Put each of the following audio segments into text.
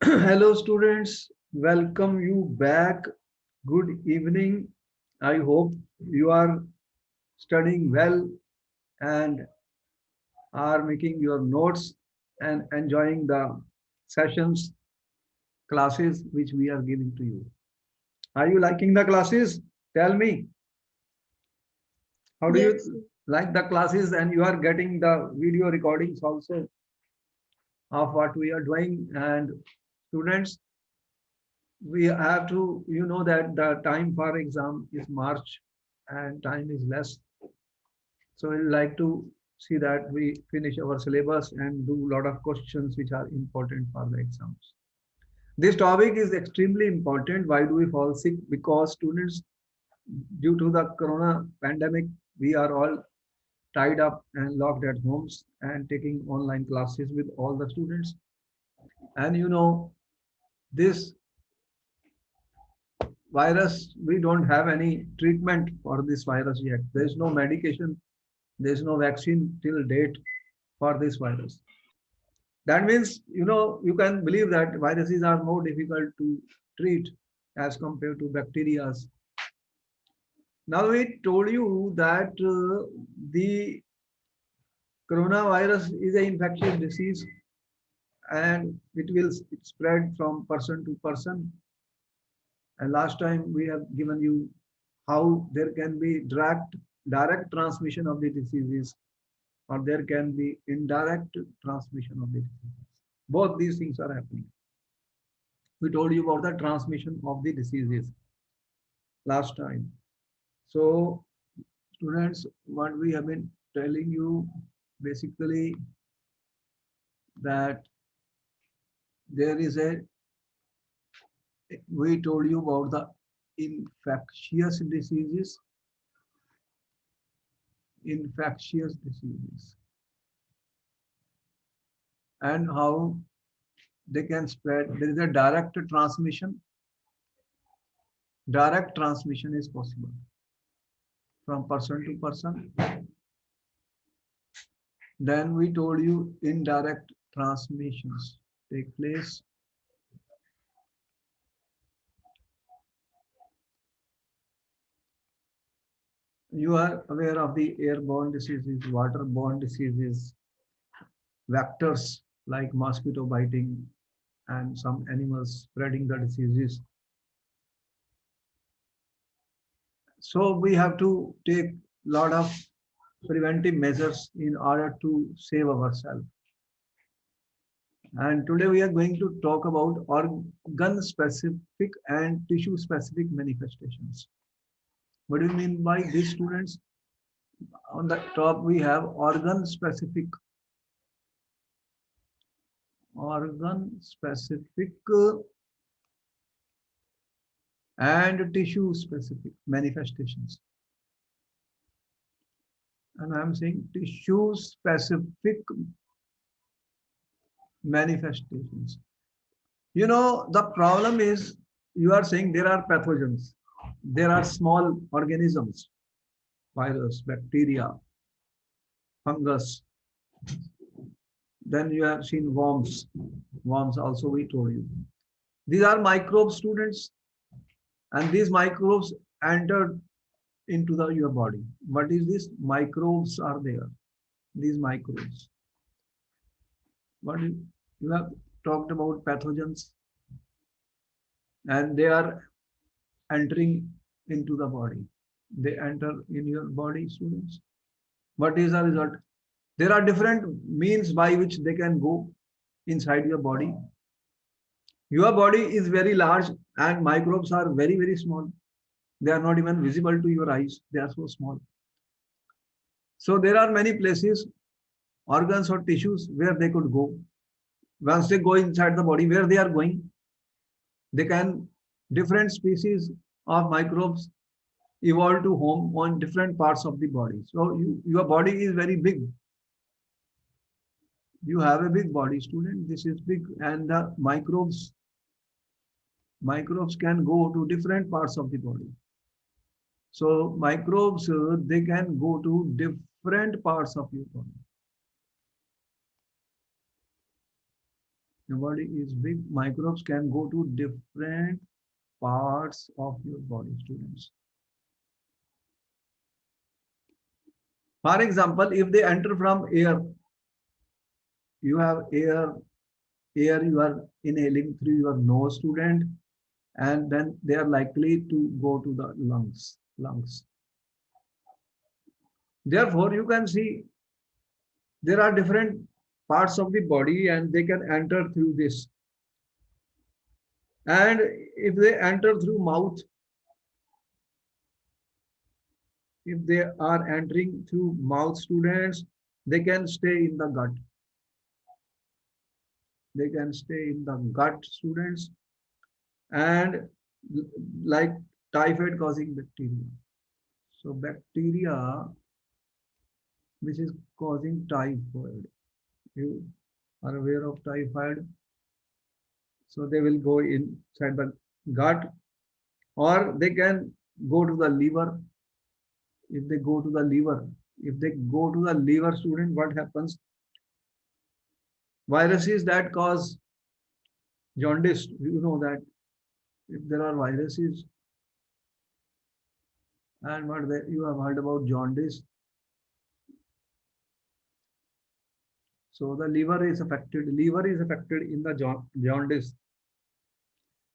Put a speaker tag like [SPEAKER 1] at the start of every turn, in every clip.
[SPEAKER 1] Hello, students. Welcome you back. Good evening. I hope you are studying well and are making your notes and enjoying the sessions, classes which we are giving to you. Are you liking the classes? Tell me, how do
[SPEAKER 2] Yes,
[SPEAKER 1] you like the classes? And you are getting the video recordings also of what we are doing. And students, we have to that the time for exam is March and time is less, so we like to see that we finish our syllabus and do a lot of questions which are important for the exams. This topic is extremely important. Why do we fall sick? Because students, due to the corona pandemic, we are all tied up and locked at homes and taking online classes with all the students. And this virus, we don't have any treatment for this virus yet. There is no medication, there is no vaccine till date for this virus. That means, you can believe that viruses are more difficult to treat as compared to bacteria. Now, we told you that the coronavirus is an infectious disease and it will spread from person to person. And last time we have given you how there can be direct transmission of the diseases, or there can be indirect transmission of the diseases. Both these things are happening. We told you about the transmission of the diseases last time. So, students, what we have been telling you basically that there is a, we told you about the infectious diseases, infectious diseases, and how they can spread. There is a direct transmission. Direct transmission is possible from person to person. Then we told you indirect transmissions take place. You are aware of the airborne diseases, waterborne diseases, vectors like mosquito biting and some animals spreading the diseases. So we have to take a lot of preventive measures in order to save ourselves. And today we are going to talk about organ specific and tissue specific manifestations. What do you mean by this, students? On the top we have organ specific and tissue specific manifestations. And I'm saying tissue specific manifestations. The problem is, you are saying there are pathogens, there are small organisms, virus, bacteria, fungus. Then you have seen worms. Worms also we told you. These are microbes, students, and these microbes enter into your body. What is this? Microbes are there. These microbes. What you have talked about pathogens, and they are entering into the body. They enter in your body, students. What is the result? There are different means by which they can go inside your body. Your body is very large and microbes are very, very small. They are not even visible to your eyes. They are so small. So there are many places, organs or tissues where they could go. Once they go inside the body, where they are going, they can, different species of microbes evolve to home on different parts of the body. So your body is very big. You have a big body, student. This is big, and the microbes can go to different parts of the body. So microbes, they can go to different parts of your body. Your body is big. Microbes can go to different parts of your body, students. For example, if they enter from air, you have air you are inhaling through your nose, student, and then they are likely to go to the lungs. Therefore, you can see there are different parts of the body and they can enter through this. And if they enter through mouth, if they are entering through mouth, students, they can stay in the gut. They can stay in the gut, students, and like typhoid causing bacteria. So bacteria which is causing typhoid. You are aware of typhoid. So they will go inside the gut, or they can go to the liver. If they go to the liver, if they go to the liver, student, what happens? Viruses that cause jaundice, you know that if there are viruses, and you have heard about jaundice. So the liver is affected. Liver is affected in the jaundice.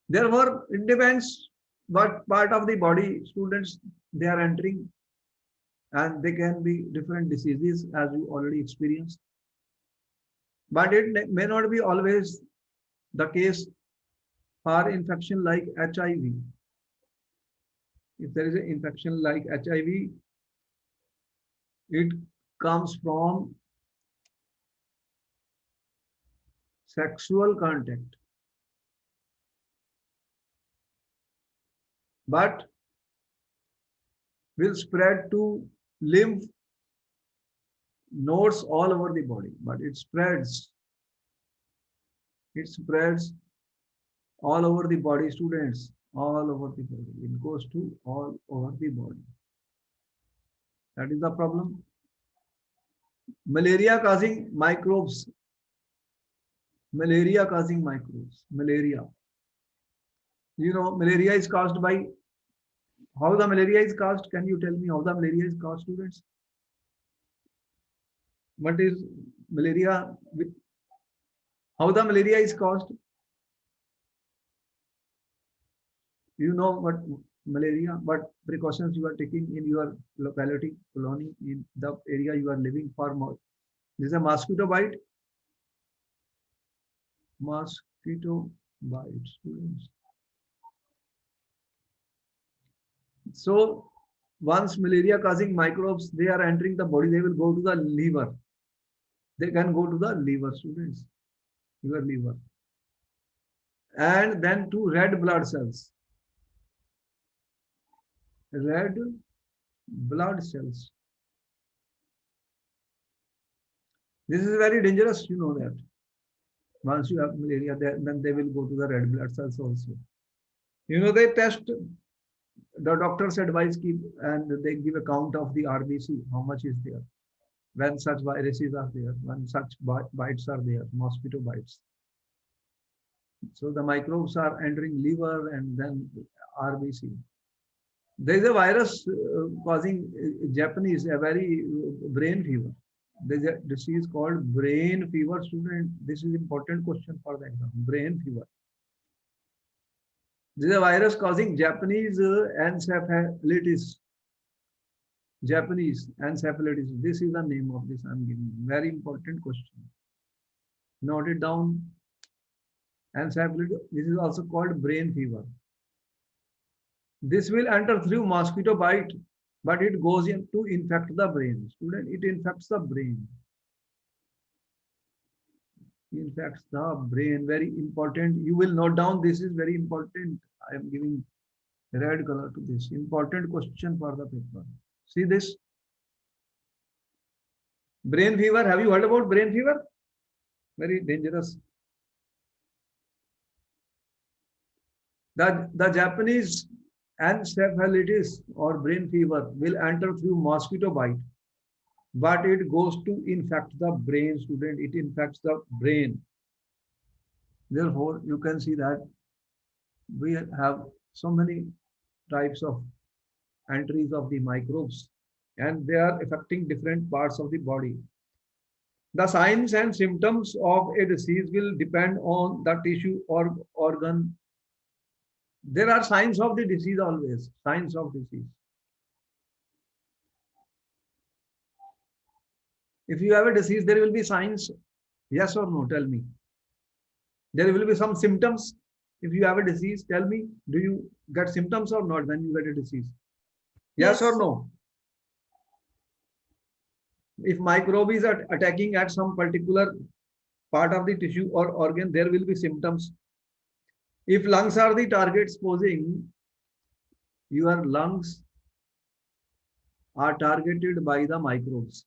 [SPEAKER 1] Therefore, it depends what part of the body students they are entering, and they can be different diseases as you already experienced. But it may not be always the case for infection like HIV. If there is an infection like HIV, it comes from sexual contact. But will spread to lymph nodes all over the body. But it spreads. It spreads all over the body, students. All over the body. It goes to all over the body. That is the problem. Malaria causing microbes. Malaria causing microbes. Malaria. You know, malaria is caused by how the malaria is caused. Can you tell me how the malaria is caused, students? What is malaria? How the malaria is caused? You know what malaria, what precautions you are taking in your locality, colony, in the area you are living for more. This is a mosquito bite. Mosquito bite, students. So once malaria causing microbes, they are entering the body, they will go to the liver. They can go to the liver, students, your liver. And then to red blood cells. Red blood cells. This is very dangerous, you know that. Once you have malaria, then they will go to the red blood cells also. You know, they test, the doctors advise keep, and they give a count of the RBC, how much is there, when such viruses are there, when such bites are there, mosquito bites. So the microbes are entering liver and then RBC. There is a virus causing Japanese, a very brain fever. There is a disease called brain fever, student. This is important question for the exam. Brain fever. This is a virus causing Japanese encephalitis. Japanese encephalitis. This is the name of this I'm giving. Very important question. Note it down. Encephalitis. This is also called brain fever. This will enter through mosquito bite, but it goes in to infect the brain. Student, it infects the brain. Infects the brain. Very important. You will note down. This is very important. I am giving red color to this. Important question for the paper. See this. Brain fever. Have you heard about brain fever? Very dangerous. The Japanese encephalitis or brain fever will enter through mosquito bite, but it goes to infect the brain, student. It infects the brain. Therefore, you can see that we have so many types of entries of the microbes, and they are affecting different parts of the body. The signs and symptoms of a disease will depend on the tissue or organ. There are signs of the disease always, signs of disease. If you have a disease, there will be signs. Yes or no? Tell me. There will be some symptoms. If you have a disease, tell me, do you get symptoms or not when you get a disease? Yes or
[SPEAKER 2] Yes, sir.
[SPEAKER 1] no? If microbes are attacking at some particular part of the tissue or organ, there will be symptoms. If lungs are the target, supposing your lungs are targeted by the microbes.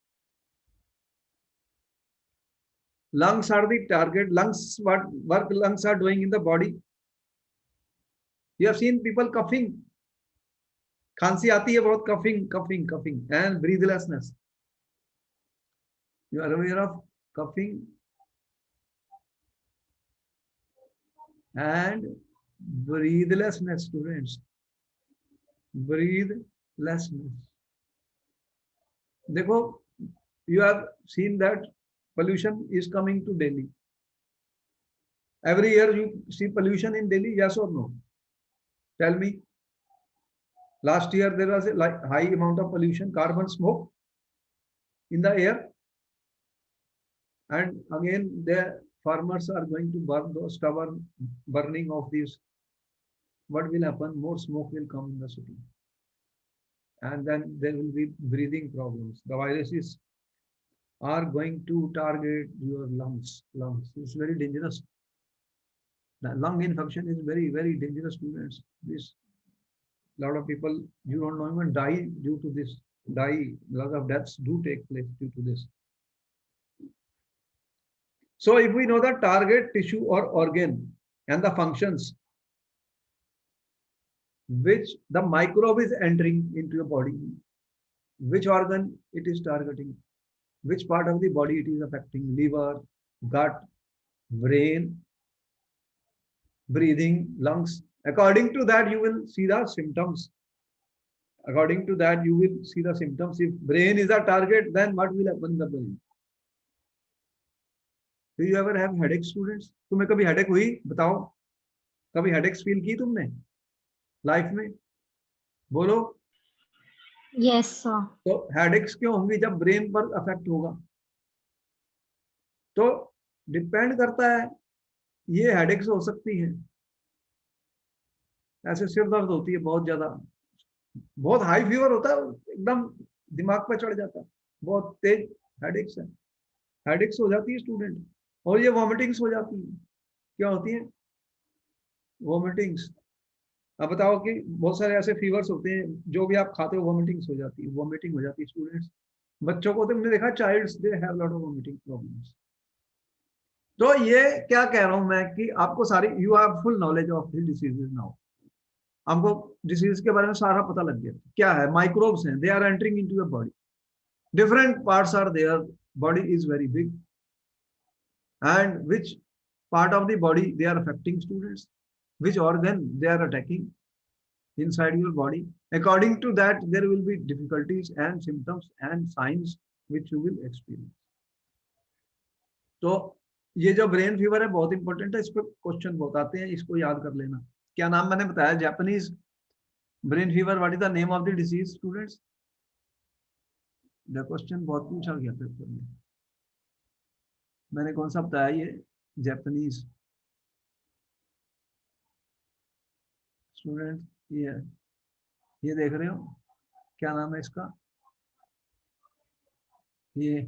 [SPEAKER 1] Lungs are the target. Lungs, what work lungs are doing in the body? You have seen people coughing. खांसी आती है बहुत, coughing, coughing, coughing, and breathlessness. You are aware of coughing and breathlessness, students. Breathlessness. देखो, you have seen that pollution is coming to Delhi. Every year you see pollution in Delhi, yes or no? Tell me. Last year there was a high amount of pollution, carbon smoke in the air, and again the farmers are going to burn those stubborn burning of these. What will happen? More smoke will come in the city, and then there will be breathing problems. The viruses are going to target your lungs. Lungs. It's very dangerous. The lung infection is very, very dangerous, students. This lot of people, you don't know, even die due to this. Die. A lot of deaths do take place due to this. So if we know the target tissue or organ and the functions which the microbe is entering into your body, which organ it is targeting, which part of the body it is affecting, liver, gut, brain, breathing, lungs. According to that, you will see the symptoms. According to that, you will see the symptoms. If brain is the target, then what will happen in the brain? Do you ever have headache, students? तुम्हें कभी headache हुई? बताओ. कभी headache feel की तुमने life में? बोलो.
[SPEAKER 2] Yes, sir.
[SPEAKER 1] तो हेडेक्स क्यों होंगी? जब ब्रेन पर अफेक्ट होगा. तो डिपेंड करता है. ये हेडेक्स हो सकती है. ऐसे सिर दर्द होती है बहुत ज्यादा, बहुत हाई फीवर होता है, एकदम दिमाग पर चढ़ जाता है, बहुत तेज हेडेक्स है. हेडेक्स हो जाती है स्टूडेंट. और ये वॉमिटिंग्स हो जाती है. क्या होती है? वॉमिटिंग्स. अब बताओ कि बहुत सारे ऐसे फीवर्स होते हैं, जो भी आप खाते हो वॉमिटिंग्स हो जाती है. वॉमिटिंग हो जाती है स्टूडेंट्स. बच्चों को तुमने देखा, childs they have lot of vomiting problems. तो ये क्या कह रहा हूं मैं कि आपको सारी, you have full knowledge of this diseases now. हमको डिसीज के बारे में सारा पता लग गया. क्या है? माइक्रोब्स हैं. They are entering into your body. Different parts are there. Body is very big. And which part of the body they are affecting, students, which organ they are attacking inside your body. According to that, there will be difficulties and symptoms and signs which you will experience. तो ये जो brain fever है बहुत important है. इस पर question बहुत आते हैं, इसको याद कर लेना. क्या नाम मैंने बताया? Japanese brain fever. What is the name of the disease, students? The question बहुत पूछा गया पेपर में. मैंने कौन सा बताया? ये जापानीज. स्टूडेंट ये देख रहे हो, क्या नाम है इसका? ये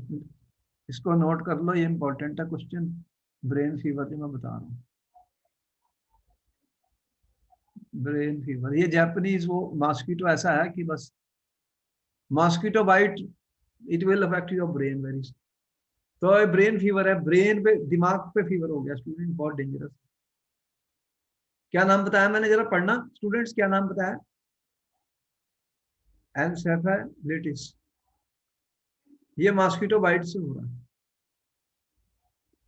[SPEAKER 1] इसको नोट कर लो, ये इंपॉर्टेंट है क्वेश्चन. ब्रेन फीवर जो मैं बता रहा हूँ, ब्रेन फीवर. ये जापानीज वो मॉस्किटो ऐसा है कि बस mosquito bite, it will affect your brain very. तो ब्रेन फीवर है, ब्रेन पे, दिमाग पे फीवर हो गया स्टूडेंट, बहुत डेंजरस. क्या नाम बताया मैंने? जरा पढ़ना स्टूडेंट्स, क्या नाम बताया? एनसेफेलाइटिस. ये मॉस्किटो बाइट से हो रहा है.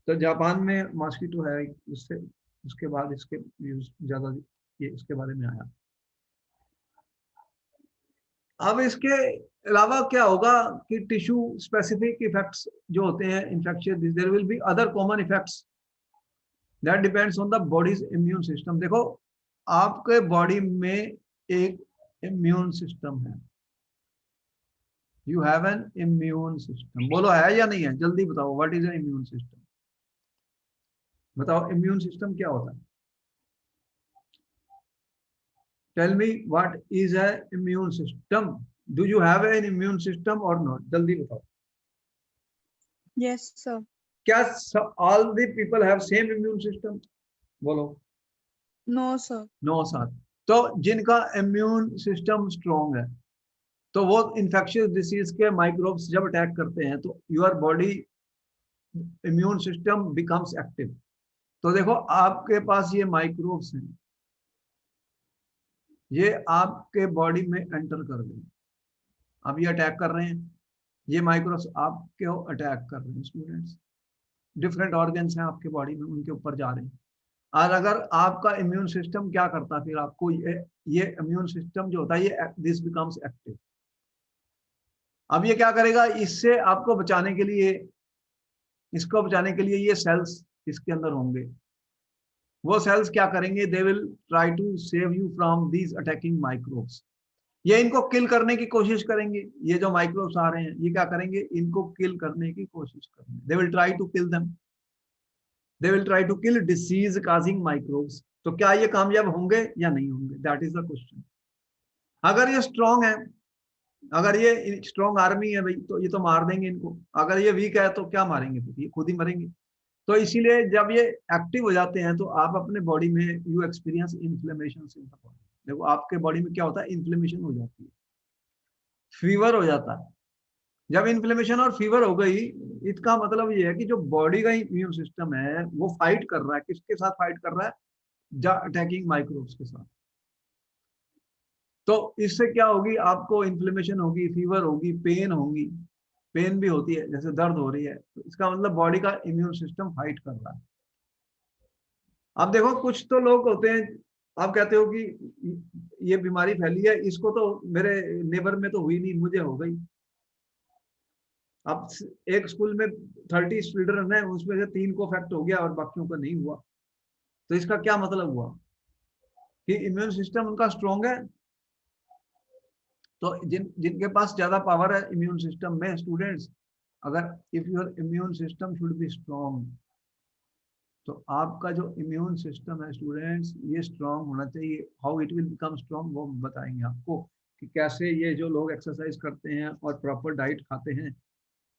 [SPEAKER 1] तो जापान में मॉस्किटो है, उससे उसके बाद इसके यूज ज्यादा ये इसके बारे में आया। अब इसके अलावा क्या होगा कि टिश्यू स्पेसिफिक इफेक्ट्स जो होते हैं infectious, there will be other common effects that depends on the body's immune system. देखो आपके बॉडी में एक इम्यून सिस्टम है, you have an immune system. बोलो है या नहीं है, जल्दी बताओ, what is an immune system? बताओ इम्यून सिस्टम क्या होता है? Tell me what is a immune system? Do you have an immune system और नॉट? जल्दी बताओ।
[SPEAKER 3] Yes, sir.
[SPEAKER 1] क्या all the people have same immune system? बोलो।
[SPEAKER 3] No, sir.
[SPEAKER 1] No sir. तो जिनका इम्यून सिस्टम स्ट्रॉन्ग है, तो वो इन्फेक्शियस डिसीज के माइक्रोब्स जब अटैक करते हैं तो your body immune system becomes active. तो देखो आपके पास ये माइक्रोब्स हैं, ये आपके बॉडी में एंटर कर गए, अब ये अटैक कर रहे हैं, ये माइक्रोब्स आपके अटैक कर रहे हैं स्टूडेंट्स। डिफरेंट ऑर्गन्स हैं आपके बॉडी में, उनके ऊपर जा रहे हैं। और अगर आपका इम्यून सिस्टम क्या करता, फिर आपको ये इम्यून सिस्टम जो होता है ये दिस बिकम्स एक्टिव। अब ये क्या करेगा, इससे आपको बचाने के लिए, इसको बचाने के लिए ये सेल्स इसके अंदर होंगे, वो सेल्स क्या करेंगे, they will try to save you from these attacking microbes. ये इनको किल करने की कोशिश करेंगे, ये जो माइक्रोब्स आ रहे हैं ये क्या करेंगे, इनको किल करने की कोशिश करेंगे। They will try to kill them, they will try to kill disease causing microbes. तो क्या ये कामयाब होंगे या नहीं होंगे, दैट इज द क्वेश्चन। अगर ये स्ट्रॉन्ग है, अगर ये स्ट्रॉन्ग आर्मी है भाई, तो ये तो मार देंगे इनको। अगर ये वीक है तो क्या मारेंगे, फिर ये खुद ही मरेंगे। तो इसीलिए जब ये एक्टिव हो जाते हैं तो आप अपने बॉडी में you experience inflammation in the body. देखो आपके बॉडी में क्या होता है, इन्फ्लेमेशन हो जाती है, फीवर हो जाता है। जब इन्फ्लेमेशन और फीवर हो गई, इसका मतलब ये है कि जो बॉडी का इम्यून सिस्टम है वो फाइट कर रहा है, किसके साथ फाइट कर रहा है, अटैकिंग माइक्रोब्स के साथ। तो इससे क्या होगी, आपको इन्फ्लेमेशन होगी, फीवर होगी, पेन होगी, पेन भी होती है जैसे दर्द हो रही है, तो इसका मतलब बॉडी का इम्यून सिस्टम फाइट कर रहा है। अब देखो कुछ तो लोग होते हैं, आप कहते हो कि ये बीमारी फैली है, इसको तो मेरे नेबर में तो हुई नहीं, मुझे हो गई। अब एक स्कूल में 30 चिल्ड्रन है, उसमें से 3 को अफेक्ट हो गया और बाकियों को नहीं हुआ। तो इसका क्या मतलब हुआ कि इम्यून सिस्टम उनका स्ट्रॉन्ग है। तो जिनके पास ज्यादा पावर है इम्यून सिस्टम में स्टूडेंट्स, अगर if your immune system should be strong, तो आपका जो इम्यून सिस्टम है स्टूडेंट्स ये स्ट्रॉन्ग होना चाहिए। How it will become strong वो बताएंगे आपको, कि कैसे ये जो लोग एक्सरसाइज करते हैं और प्रॉपर डाइट खाते हैं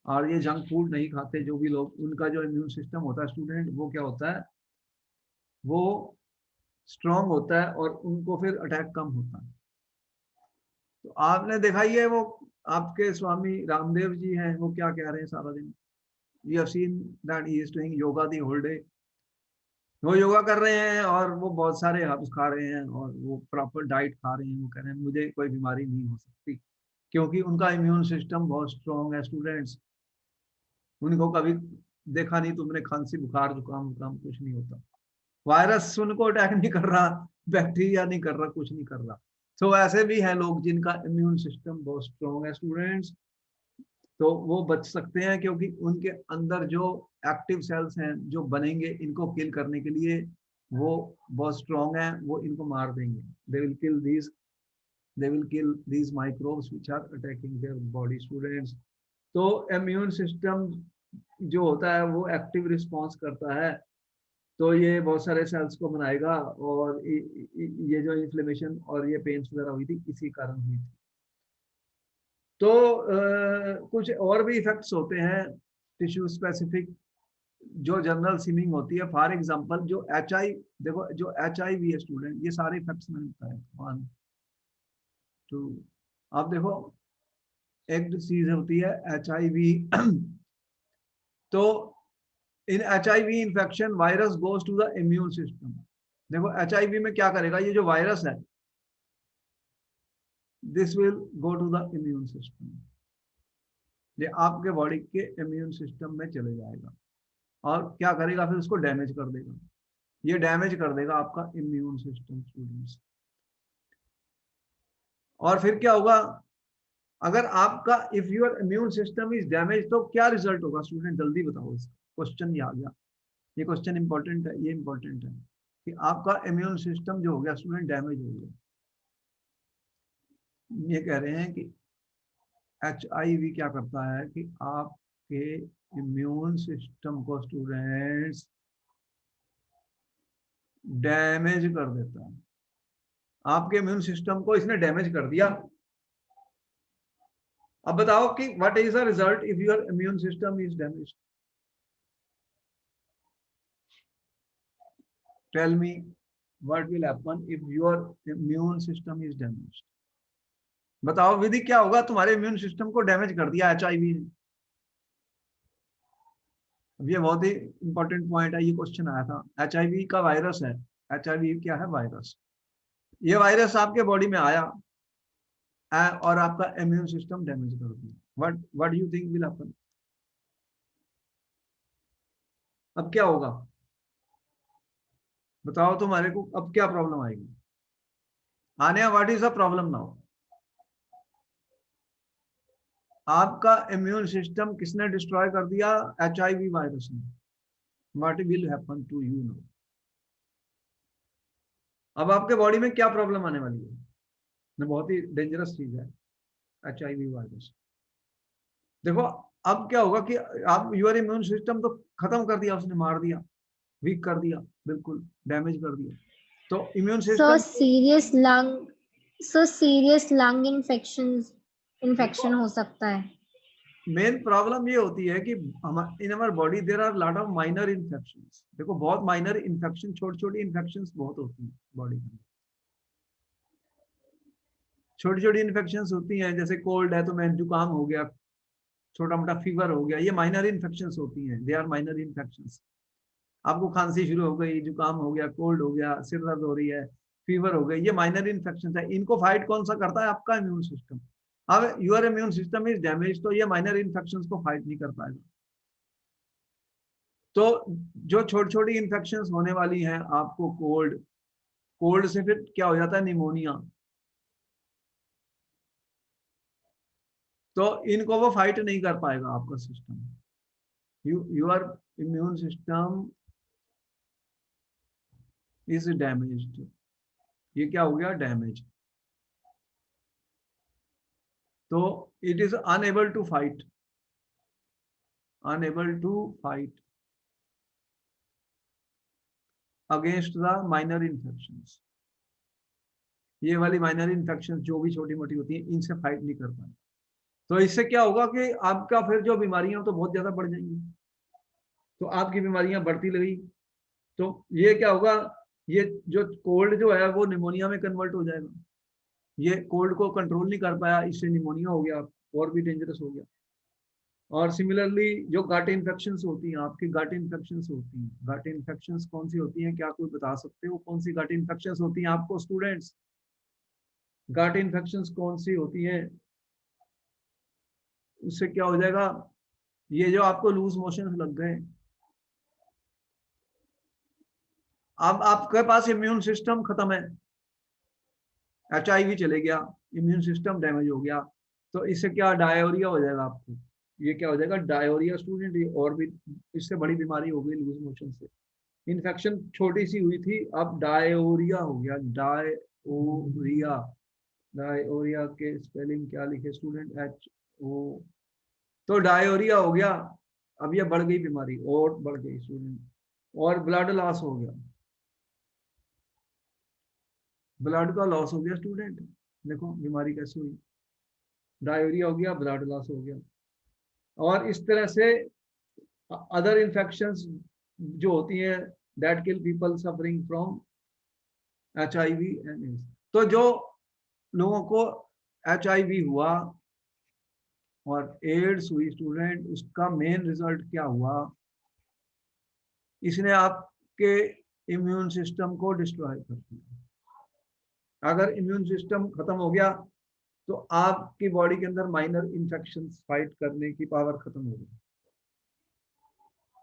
[SPEAKER 1] और ये जंक फूड नहीं खाते, जो भी लोग, उनका जो इम्यून सिस्टम होता है स्टूडेंट, वो क्या होता है, वो स्ट्रॉन्ग होता है और उनको फिर अटैक कम होता है। तो आपने देखा ही है, वो आपके स्वामी रामदेव जी हैं, वो क्या कह रहे हैं सारा दिन, we have seen that he is doing yoga the whole day. वो योगा कर रहे हैं और वो बहुत सारे हर्ब्स खा रहे हैं और वो प्रॉपर डाइट खा रहे हैं। वो कह रहे हैं मुझे कोई बीमारी नहीं हो सकती, क्योंकि उनका इम्यून सिस्टम बहुत स्ट्रॉन्ग है स्टूडेंट्स। उनको कभी देखा नहीं तुमने, खांसी बुखार जुकाम वुकाम कुछ नहीं होता, वायरस उनको अटैक नहीं कर रहा, बैक्टीरिया नहीं कर रहा, कुछ नहीं कर रहा। तो ऐसे भी हैं लोग जिनका इम्यून सिस्टम बहुत स्ट्रॉन्ग है स्टूडेंट्स, तो वो बच सकते हैं, क्योंकि उनके अंदर जो एक्टिव सेल्स हैं जो बनेंगे इनको किल करने के लिए, वो बहुत स्ट्रॉन्ग है, वो इनको मार देंगे। They will kill these, they will kill these microbes which are attacking their body students. तो इम्यून सिस्टम जो होता है वो एक्टिव रिस्पॉन्स करता है, तो ये बहुत सारे सेल्स को बनाएगा, और ये जो इन्फ्लेमेशन और ये पेन्स वगैरह हुई थी इसी कारण हुई थी। तो कुछ और भी इफेक्ट्स होते हैं टिश्यू स्पेसिफिक, जो जनरल स्विमिंग होती है। फॉर एग्जांपल जो देखो जो HIV है स्टूडेंट, ये सारे इफेक्ट्स मैंने बताए, 1 2। आप देखो एक डिसीज होती है HIV तो इन HIV infection virus goes to the immune system. देखो HIV में क्या करेगा, ये जो वायरस है, this will go to the immune system, ये आपके बॉडी के इम्यून सिस्टम में चले जाएगा। और क्या करेगा, फिर उसको डैमेज कर देगा। ये डैमेज कर देगा आपका इम्यून सिस्टम स्टूडेंट्स। और फिर क्या होगा, अगर आपका if your immune system is damage तो क्या रिजल्ट होगा स्टूडेंट, जल्दी बताओ। इसका क्वेश्चन ये आ गया, ये क्वेश्चन इंपॉर्टेंट है, ये इंपॉर्टेंट है कि आपका इम्यून सिस्टम जो हो गया स्टूडेंट डैमेज हो गया। ये कह रहे हैं कि HIV क्या करता है कि आपके इम्यून सिस्टम को स्टूडेंट्स डैमेज कर देता है। आपके इम्यून सिस्टम को इसने डैमेज कर दिया। अब बताओ कि what is the result if your immune system is damaged. Tell me what will happen if your immune system is damaged. बताओ विधि, क्या होगा, तुम्हारे इम्यून सिस्टम को डैमेज कर दिया HIV ने। अब ये बहुत ही इंपॉर्टेंट पॉइंट है, ये क्वेश्चन आया था। HIV का वायरस है। HIV क्या है, वायरस। ये वायरस आपके बॉडी में आया और आपका इम्यून सिस्टम डैमेज कर दिया। What you think will happen. अब क्या होगा बताओ तुम्हारे को, अब क्या प्रॉब्लम आएगी। आने what is the problem now. आपका इम्यून सिस्टम किसने डिस्ट्रॉय कर दिया, HIV वायरस ने। What will happen to you now. अब आपके बॉडी में क्या प्रॉब्लम आने वाली है, बहुत ही डेंजरस चीज है HIV वायरस। देखो अब क्या होगा कि आप योर इम्यून सिस्टम तो खत्म कर दिया उसने, मार दिया, वीक कर दिया, बिल्कुल डैमेज कर दिया। तो immune
[SPEAKER 2] So
[SPEAKER 1] system
[SPEAKER 2] serious lung infection हो सकता है।
[SPEAKER 1] मेन प्रॉब्लम ये होती है कि in our body there are lot of minor infections. देखो बहुत माइनर इन्फेक्शन, छोटी छोटी इन्फेक्शंस बहुत होती हैं बॉडी में। छोटी छोटी इन्फेक्शंस होती हैं, जैसे कोल्ड है तो मैं जुकाम हो गया, छोटा मोटा फीवर हो गया, ये माइनर इन्फेक्शंस होती हैं। They are minor infections. आपको खांसी शुरू हो गई, जुकाम हो गया, कोल्ड हो गया, सिर दर्द हो रही है, फीवर हो गई, ये माइनर इन्फेक्शन है। इनको फाइट कौन सा करता है, आपका इम्यून सिस्टम। अब your immune system is damage तो ये माइनर इन्फेक्शन को फाइट नहीं कर पाएगा। तो जो छोटी छोटी इन्फेक्शन होने वाली हैं आपको, कोल्ड, कोल्ड से फिर क्या हो जाता है, निमोनिया। तो इनको वो फाइट नहीं कर पाएगा आपका system. Your immune system is damaged. ये क्या हो गया, डैमेज। तो it is unable to fight, unable to fight against the minor infections. ये वाली माइनर इन्फेक्शन जो भी छोटी मोटी होती है, इनसे फाइट नहीं कर पाए। तो इससे क्या होगा कि आपका फिर जो बीमारियां तो बहुत ज्यादा बढ़ जाएंगी। तो आपकी बीमारियां बढ़ती लगी तो ये क्या होगा, ये जो कोल्ड जो है वो निमोनिया में कन्वर्ट हो जाएगा। ये कोल्ड को कंट्रोल नहीं कर पाया, इससे निमोनिया हो गया, और भी डेंजरस हो गया। और सिमिलरली जो गट इन्फेक्शंस होती हैं, आपकी गट इन्फेक्शंस होती हैं। गट इन्फेक्शंस कौन सी होती हैं, क्या कोई बता सकते हो कौन सी गट इन्फेक्शंस होती हैं आपको स्टूडेंट्स। गट इन्फेक्शंस कौन सी होती हैं, उससे क्या हो जाएगा, ये जो आपको लूज मोशन लग गए, अब आपके पास इम्यून सिस्टम खत्म है, HIV चले गया, इम्यून सिस्टम डैमेज हो गया, तो इससे क्या डायरिया हो जाएगा आपको। ये क्या हो जाएगा, डायरिया स्टूडेंट। ये और भी इससे बड़ी बीमारी हो गई लूज मोशन से। इन्फेक्शन छोटी सी हुई थी, अब डायरिया हो गया, डायरिया। डायरिया के स्पेलिंग क्या लिखे स्टूडेंट, HO। तो डायरिया हो गया, अब ये बढ़ गई बीमारी, और बढ़ गई स्टूडेंट। और ब्लड लॉस हो गया, ब्लड का लॉस हो गया स्टूडेंट। देखो बीमारी कैसे हुई, डायरिया हो गया, ब्लड लॉस हो गया। और इस तरह से अदर इन्फेक्शंस जो होती हैं that kill people suffering from HIV and AIDS. तो जो लोगों को HIV हुआ और एड्स हुई स्टूडेंट, उसका मेन रिजल्ट क्या हुआ, इसने आपके इम्यून सिस्टम को डिस्ट्रॉय कर दिया। अगर इम्यून सिस्टम खत्म हो गया तो आपकी बॉडी के अंदर माइनर इन्फेक्शन फाइट करने की पावर खत्म हो गई।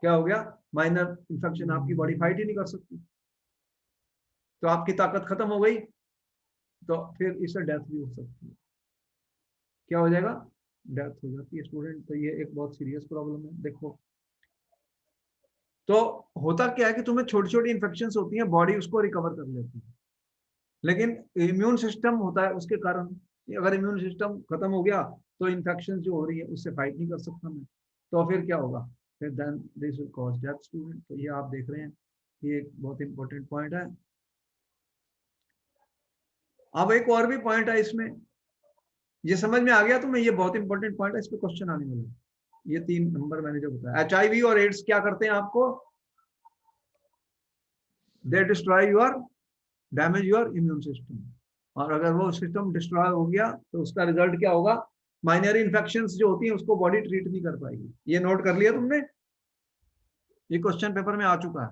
[SPEAKER 1] क्या हो गया, माइनर इन्फेक्शन आपकी बॉडी फाइट ही नहीं कर सकती, तो आपकी ताकत खत्म हो गई, तो फिर इससे डेथ भी हो सकती है। क्या हो जाएगा? डेथ हो जाती है स्टूडेंट। तो ये एक बहुत सीरियस प्रॉब्लम है। देखो, तो होता क्या है कि तुम्हें छोटी छोटी इन्फेक्शन होती हैं, बॉडी उसको रिकवर कर लेती है, लेकिन इम्यून सिस्टम होता है उसके कारण, अगर इम्यून सिस्टम खत्म हो गया तो इन्फेक्शन जो हो रही है उससे फाइट नहीं कर सकता मैं, तो फिर क्या होगा? फिर then this will cause death student. तो ये आप देख रहे हैं, ये एक बहुत इंपॉर्टेंट पॉइंट है। अब एक और भी पॉइंट है इसमें, ये समझ में आ गया तुम्हें? ये बहुत इंपॉर्टेंट पॉइंट है, इस पे क्वेश्चन आने वाला है। ये 3 नंबर मैंने जो बताया, HIV और एड्स क्या करते हैं आपको? दे destroy your, damage your immune system, और अगर वो सिस्टम डिस्ट्रॉय हो गया तो उसका रिजल्ट क्या होगा? माइनर इन्फेक्शंस जो होती हैं उसको बॉडी ट्रीट नहीं कर पाएगी। ये नोट कर लिया तुमने? ये क्वेश्चन पेपर में आ चुका है।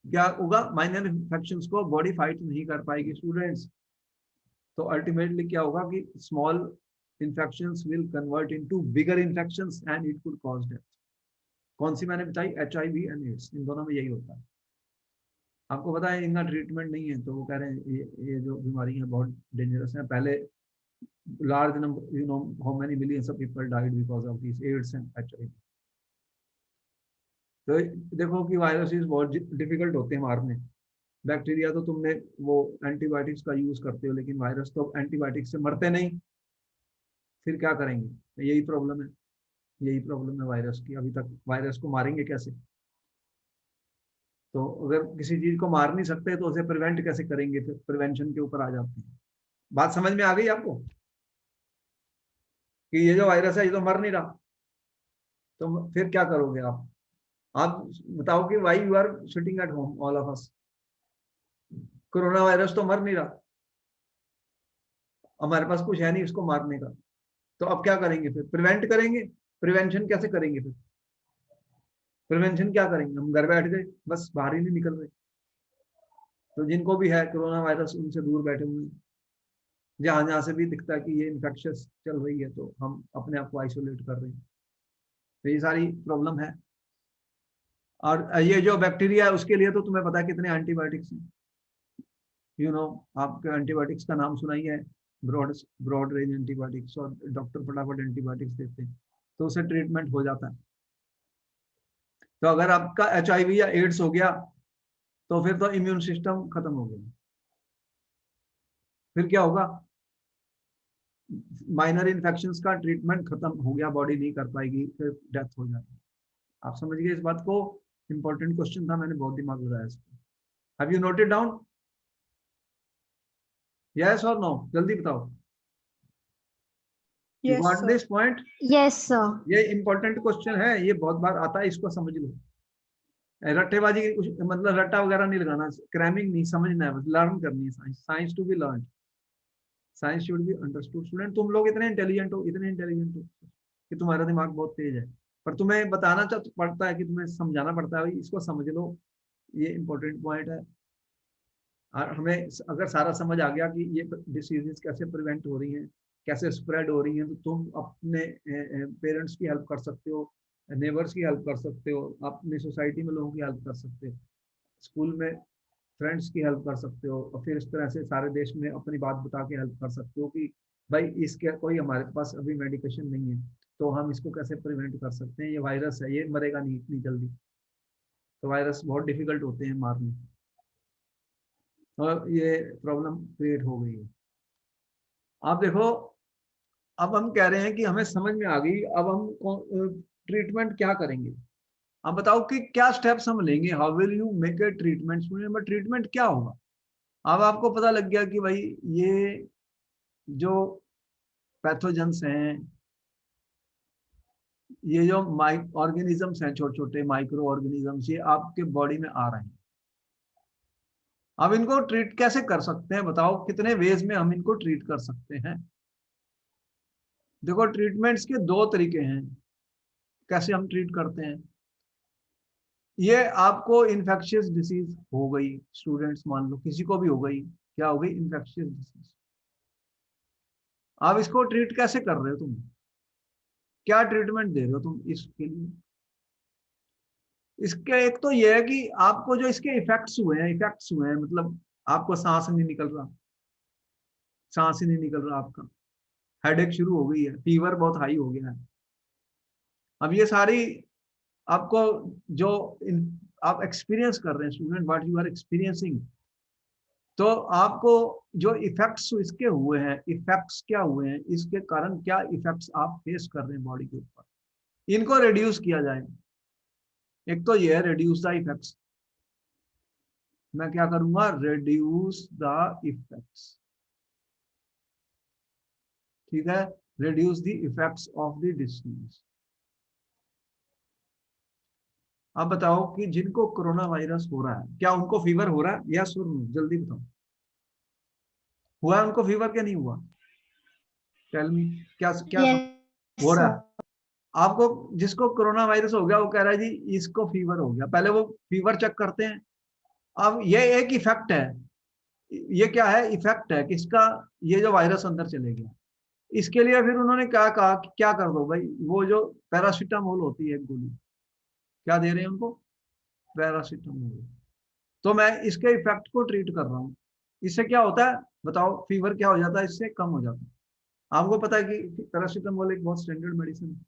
[SPEAKER 1] क्या होगा? माइनर इन्फेक्शंस को बॉडी फाइट नहीं कर पाएगी स्टूडेंट्स। तो अल्टीमेटली क्या होगा कि small infections will convert into bigger infections and it could cause death. कौन सी मैंने बताई? HIV एंड एड्स, इन दोनों में यही होता है। आपको पता है इनका ट्रीटमेंट नहीं है, तो वो कह रहे हैं ये जो बीमारी है बहुत डेंजरस है। पहले large number, you know, how many millions of people died because of these AIDS and HIV। तो देखो कि वायरसेस बहुत डिफिकल्ट होते हैं मारने। बैक्टीरिया तो तुमने वो एंटीबायोटिक्स का यूज करते हो, लेकिन वायरस तो एंटीबायोटिक्स से मरते नहीं, फिर क्या करेंगे? यही प्रॉब्लम है, यही प्रॉब्लम है वायरस की। अभी तक वायरस को मारेंगे कैसे? तो अगर किसी चीज को मार नहीं सकते तो उसे प्रिवेंट कैसे करेंगे? फिर प्रिवेंशन के ऊपर आ जाते हैं। बात समझ में आ गई आपको कि ये जो वायरस है ये तो मर नहीं रहा, तो फिर क्या करोगे आप बताओ कि why you are sitting at home all of us? Corona virus तो मर नहीं रहा, हमारे पास कुछ है नहीं उसको मारने का, तो अब क्या करेंगे? फिर प्रिवेंट करेंगे। प्रिवेंशन कैसे करेंगे? फिर प्रिवेंशन क्या करेंगे? हम घर बैठ गए, बस बाहर ही नहीं निकल रहे। तो जिनको भी है कोरोना वायरस उनसे दूर बैठे हुए हैं, जहां जहां से भी दिखता है कि ये इन्फेक्शस चल रही है तो हम अपने आप को आइसोलेट कर रहे हैं। तो ये सारी प्रॉब्लम है। और ये जो बैक्टीरिया है उसके लिए तो तुम्हें पता है कितने एंटीबायोटिक्स हैं। आपके एंटीबायोटिक्स का नाम सुना ही है, ब्रॉड ब्रॉड रेंज एंटीबायोटिक्स, और डॉक्टर फटाफट एंटीबायोटिक्स देते हैं तो उससे ट्रीटमेंट हो जाता है। तो अगर आपका HIV या एड्स हो गया तो फिर तो इम्यून सिस्टम खत्म हो गया, फिर क्या होगा? माइनर इन्फेक्शंस का ट्रीटमेंट खत्म हो गया, बॉडी नहीं कर पाएगी, फिर डेथ हो जाएगी। आप समझ गए इस बात को? इंपॉर्टेंट क्वेश्चन था, मैंने बहुत दिमाग लगाया इस पर। Have you noted down? Yes और नो? जल्दी बताओ। You
[SPEAKER 3] Yes,
[SPEAKER 1] got
[SPEAKER 3] sir.
[SPEAKER 1] This point?
[SPEAKER 2] Yes, sir.
[SPEAKER 1] ये इंपॉर्टेंट क्वेश्चन है, ये बहुत बार आता है, इसको समझ लो। रट्टेबाजी मतलब रट्टा वगैरह नहीं लगाना, क्रैमिंग नहीं, समझना है, लर्न करनी है science. Science to be learn, science should be understood. Student तुम लोग इतने इंटेलिजेंट हो, इतने इंटेलिजेंट हो कि तुम्हारा दिमाग बहुत तेज है, पर तुम्हें बताना पड़ता है, कि तुम्हें समझाना पड़ता है, इसको समझ लो, ये इंपॉर्टेंट पॉइंट है। और हमें अगर सारा समझ आ गया कि ये डिसीजेस कैसे प्रिवेंट हो रही हैं, कैसे स्प्रेड हो रही हैं, तो तुम अपने पेरेंट्स की हेल्प कर सकते हो, नेबर्स की हेल्प कर सकते हो, अपनी सोसाइटी में लोगों की हेल्प कर सकते हो, स्कूल में फ्रेंड्स की हेल्प कर सकते हो, और फिर इस तरह से सारे देश में अपनी बात बता के हेल्प कर सकते हो कि भाई इसके कोई हमारे पास अभी मेडिकेशन नहीं है, तो हम इसको कैसे प्रिवेंट कर सकते हैं। ये वायरस है, ये मरेगा नहीं इतनी जल्दी, तो वायरस बहुत डिफिकल्ट होते हैं मारने, और ये प्रॉब्लम क्रिएट हो गई है। आप देखो, अब हम कह रहे हैं कि हमें समझ में आ गई, अब हम ट्रीटमेंट क्या करेंगे? आप बताओ कि क्या स्टेप्स हम लेंगे, how will you make a treatment? Treatment क्या होगा? अब आपको पता लग गया कि भाई ये जो पैथोजेंस हैं, ये जो ऑर्गेनिजम्स हैं, छोटे छोटे माइक्रो ऑर्गेनिजम्स, ये आपके बॉडी में आ रहे हैं। अब इनको ट्रीट कैसे कर सकते हैं? बताओ कितने वेज में हम इनको ट्रीट कर सकते हैं? देखो, ट्रीटमेंट्स के 2 तरीके हैं, कैसे हम ट्रीट करते हैं। ये आपको इन्फेक्शियस डिसीज हो गई स्टूडेंट्स, मान लो किसी को भी हो गई, क्या हो गई? Infectious disease. आप इसको ट्रीट कैसे कर रहे हो? तुम क्या ट्रीटमेंट दे रहे हो तुम इसके लिए? इसके एक तो ये है कि आपको जो इसके इफेक्ट्स हुए हैं मतलब आपको सांस नहीं निकल रहा, सांस ही नहीं निकल रहा आपका, हेडेक शुरू हो गई है, फीवर बहुत हाई हो गया है। अब ये सारी आपको जो आप एक्सपीरियंस कर रहे हैं student, what you are experiencing, तो आपको जो इफेक्ट्स इसके हुए हैं, इफेक्ट्स क्या हुए हैं, इसके कारण क्या इफेक्ट्स आप फेस कर रहे हैं बॉडी के ऊपर, इनको रिड्यूस किया जाए। एक तो ये है रिड्यूस द इफेक्ट्स, मैं क्या करूंगा, रिड्यूस द इफेक्ट्स, ठीक है, reduce the effects of the disease. अब बताओ कि जिनको कोरोना वायरस हो रहा है क्या उनको फीवर हो रहा है, यस और नो, जल्दी बताओ, हुआ है उनको फीवर क्या नहीं हुआ, टेल मी, क्या क्या
[SPEAKER 2] Yes,
[SPEAKER 1] हो रहा
[SPEAKER 2] sir.
[SPEAKER 1] है आपको। जिसको कोरोना वायरस हो गया वो कह रहा है जी इसको फीवर हो गया, पहले वो फीवर चेक करते हैं। अब ये एक इफेक्ट है, ये क्या है, इफेक्ट है किसका, ये जो वायरस अंदर चले गया। इसके लिए फिर उन्होंने क्या कहा कि क्या कर दो भाई, वो जो पैरासीटामोल होती है एक गोली, क्या दे रहे हैं उनको, पैरासीटामोल। तो मैं इसके इफेक्ट को ट्रीट कर रहा हूँ, इससे क्या होता है बताओ, फीवर क्या हो जाता है, इससे कम हो जाता है। आपको पता है कि पैरासीटामोल एक बहुत स्टैंडर्ड मेडिसिन है,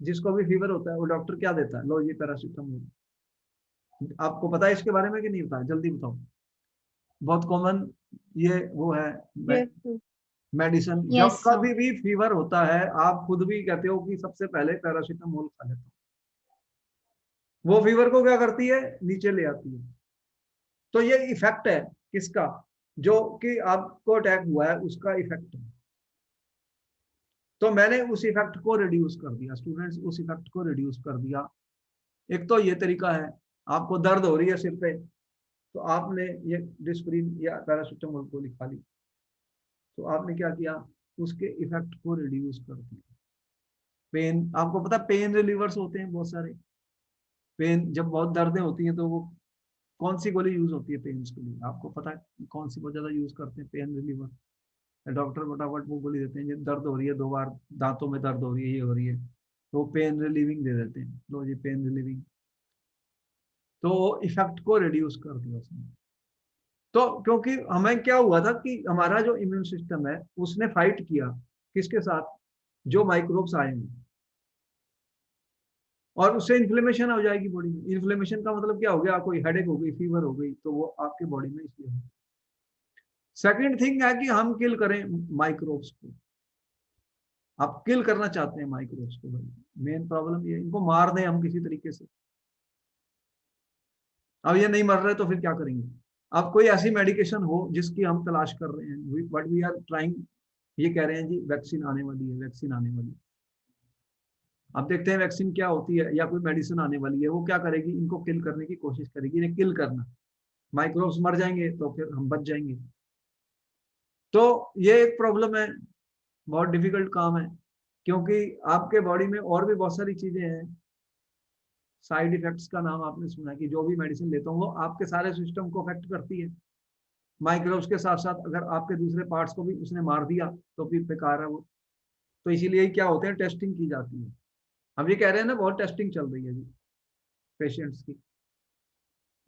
[SPEAKER 1] जिसको भी फीवर होता है वो डॉक्टर क्या देता है, लो ये पैरासीटामोल। आपको पता है इसके बारे में कि नहीं पता, जल्दी बताओ, बहुत कॉमन ये वो है
[SPEAKER 3] Yes, sir.
[SPEAKER 1] मेडिसिन। जब
[SPEAKER 2] Yes,
[SPEAKER 1] कभी
[SPEAKER 2] sir.
[SPEAKER 1] भी फीवर होता है आप खुद भी कहते हो कि सबसे पहले पैरासीटामोल खा लेता हूँ, वो फीवर को क्या करती है, नीचे ले आती है। तो ये इफेक्ट है किसका, जो कि आपको अटैक हुआ है उसका इफेक्ट है। तो मैंने उस इफेक्ट को रिड्यूस कर दिया स्टूडेंट्स, उस इफेक्ट को रिड्यूस कर दिया। एक तो ये तरीका है, आपको दर्द हो रही है सिर पे, तो आपने ये डिस्प्रिन या पैरासीटामोल को लिखा ली, तो आपने क्या किया, उसके इफेक्ट को रिड्यूस कर दिया। पेन, आपको पता है पेन रिलीवर्स होते हैं बहुत सारे, पेन जब बहुत दर्दें होती हैं तो वो कौन सी गोली यूज होती है पेन के लिए, आपको पता है कौन सी बहुत ज्यादा यूज करते हैं पेन रिलीवर, डॉक्टर फटाफट वो गोली देते हैं, ये दर्द हो रही है 2 बार, दांतों में दर्द हो रही है, ये हो रही है, तो पेन रिलीविंग दे देते हैं, लो जी पेन रिलीविंग। तो इफेक्ट को रिड्यूस कर दिया उसने। तो क्योंकि हमें क्या हुआ था कि हमारा जो इम्यून सिस्टम है उसने फाइट किया किसके साथ, जो माइक्रोब्स आए हैं, और उससे इन्फ्लेमेशन हो जाएगी बॉडी में। इन्फ्लेमेशन का मतलब क्या हो गया, कोई हेडेक हो गई, फीवर हो गई, तो वो आपके बॉडी में इसलिए हो। सेकंड थिंग है कि हम किल करें माइक्रोब्स को, आप किल करना चाहते हैं माइक्रोब्स को भाई, मेन प्रॉब्लम ये, इनको मार दें हम किसी तरीके से। अब ये नहीं मर रहे तो फिर क्या करेंगे, अब कोई ऐसी मेडिकेशन हो जिसकी हम तलाश कर रहे हैं, बट वी आर ट्राइंग, ये कह रहे हैं जी वैक्सीन आने वाली है, वैक्सीन आने वाली है। अब देखते हैं वैक्सीन क्या होती है, या कोई मेडिसिन आने वाली है, वो क्या करेगी, इनको किल करने की कोशिश करेगी, इन्हें किल करना, माइक्रोब्स मर जाएंगे तो फिर हम बच जाएंगे। तो ये एक प्रॉब्लम है, बहुत डिफिकल्ट काम है, क्योंकि आपके बॉडी में और भी बहुत सारी चीजें हैं। साइड इफेक्ट्स का नाम आपने सुना कि जो भी मेडिसिन लेता हूँ वो आपके सारे सिस्टम को अफेक्ट करती है, माइक्रोब्स के साथ साथ अगर आपके दूसरे पार्ट्स को भी उसने मार दिया तो फिर बेकार है वो। तो इसीलिए क्या होते हैं, टेस्टिंग की जाती है। हम ये कह रहे हैं ना, बहुत टेस्टिंग चल रही है जी पेशेंट्स की,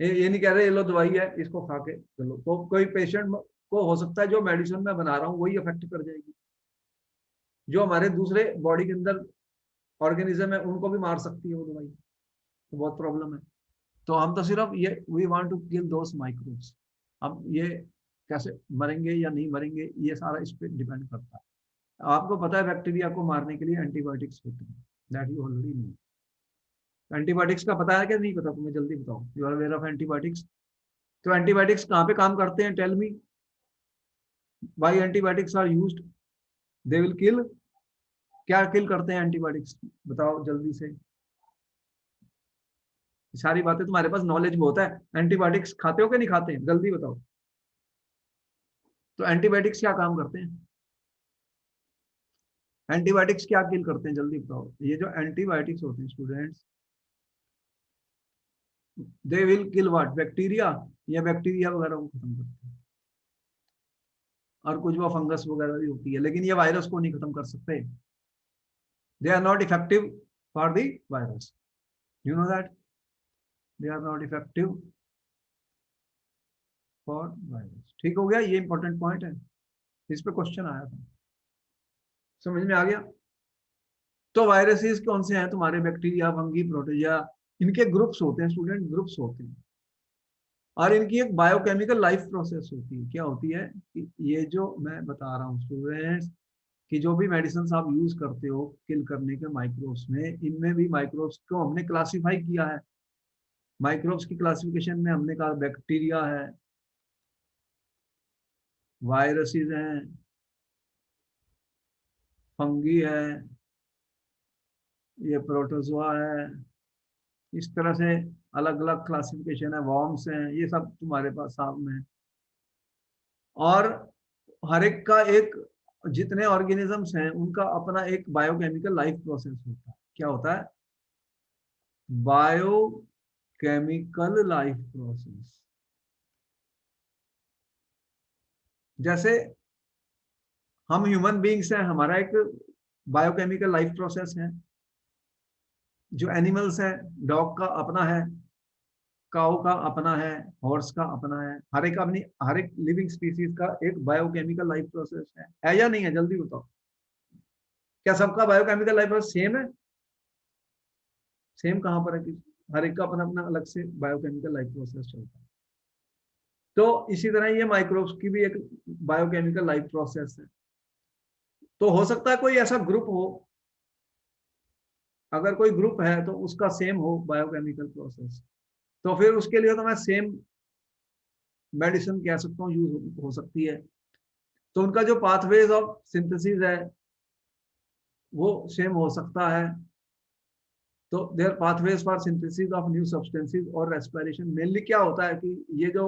[SPEAKER 1] ये नहीं कह रहे ये लो दवाई है इसको खा के चलो, तो कोई पेशेंट को हो सकता है जो मेडिसिन मैं बना रहा हूँ वही अफेक्ट कर जाएगी, जो हमारे दूसरे बॉडी के अंदर ऑर्गेनिज्म है उनको भी मार सकती है वो दवाई, तो बहुत प्रॉब्लम है। तो हम तो सिर्फ ये we want to kill those microbes. अब ये कैसे मरेंगे या नहीं मरेंगे ये सारा इस पर डिपेंड करता है। आपको पता है बैक्टीरिया को मारने के लिए एंटीबायोटिक्स होते हैं, that you already know. Antibiotics का पता है कि नहीं पता तुम्हें, जल्दी बताओ, you are aware of antibiotics. तो एंटीबायोटिक्स कहाँ पे काम करते हैं, tell me, why antibiotics are used, they will kill, क्या किल करते हैं एंटीबायोटिक्स, बताओ जल्दी से। सारी बातें तुम्हारे पास नॉलेज बहुत है, एंटीबायोटिक्स खाते हो कि नहीं खाते हैं, जल्दी बताओ। तो एंटीबायोटिक्स क्या काम करते हैं, एंटीबायोटिक्स क्या किल करते हैं, जल्दी बताओ। ये जो एंटीबायोटिक्स होते हैं students, they will kill what, bacteria, या बैक्टीरिया वगैरह को खत्म करते हैं, और कुछ वो फंगस वगैरह भी होती है, लेकिन ये वायरस को नहीं खत्म कर सकते, they are not effective for the virus, you know that. They are not effective for virus. ठीक हो गया, ये इंपॉर्टेंट पॉइंट है, इस पे क्वेश्चन आया था, समझ में आ गया। तो वायरसेस कौन से हैं तुम्हारे? बैक्टीरिया, फंगी, प्रोटोजोआ, इनके ग्रुप्स होते हैं स्टूडेंट, ग्रुप्स होते हैं। और इनकी एक बायोकेमिकल लाइफ प्रोसेस होती है। क्या होती है कि ये जो मैं बता रहा हूँ स्टूडेंट्स, कि जो भी मेडिसिन आप यूज करते हो किल करने के माइक्रोब्स में, इनमें भी माइक्रोब्स को हमने क्लासिफाई किया है। माइक्रोब्स की क्लासिफिकेशन में हमने कहा बैक्टीरिया है, वायरसेस हैं, फंगी है, ये प्रोटोजोआ है, इस तरह से अलग अलग क्लासिफिकेशन है, वॉर्म्स हैं, ये सब तुम्हारे पास सामने है। और हर एक का एक, जितने ऑर्गेनिजम्स हैं उनका अपना एक बायोकेमिकल लाइफ प्रोसेस होता है। क्या होता है? Biochemical life process. जैसे हम ह्यूमन बींग्स हैं, हमारा एक बायोकेमिकल लाइफ प्रोसेस है। जो एनिमल्स हैं, डॉग का अपना है, काऊ का अपना है, हॉर्स का अपना है, हर एक अपनी, हर एक लिविंग स्पीसीज का एक बायोकेमिकल लाइफ प्रोसेस है या नहीं है? जल्दी बताओ, क्या सबका बायोकेमिकल लाइफ प्रोसेस सेम है? सेम कहां पर है? कि हर एक का अपना अपना अलग से बायोकेमिकल लाइफ प्रोसेस चलता है। तो इसी तरह ये माइक्रोब्स की भी एक बायोकेमिकल लाइफ प्रोसेस है। तो हो सकता है कोई ऐसा ग्रुप हो, अगर कोई ग्रुप है तो उसका सेम हो बायोकेमिकल प्रोसेस, तो फिर उसके लिए तो मैं सेम मेडिसिन कह सकता हूँ, यूज हो सकती है। तो उनका जो पाथवेज ऑफ सिंथेसिस है वो सेम हो सकता है। तो their pathways for synthesis of new substances और रेस्पिरेशन। मेनली क्या होता है कि ये जो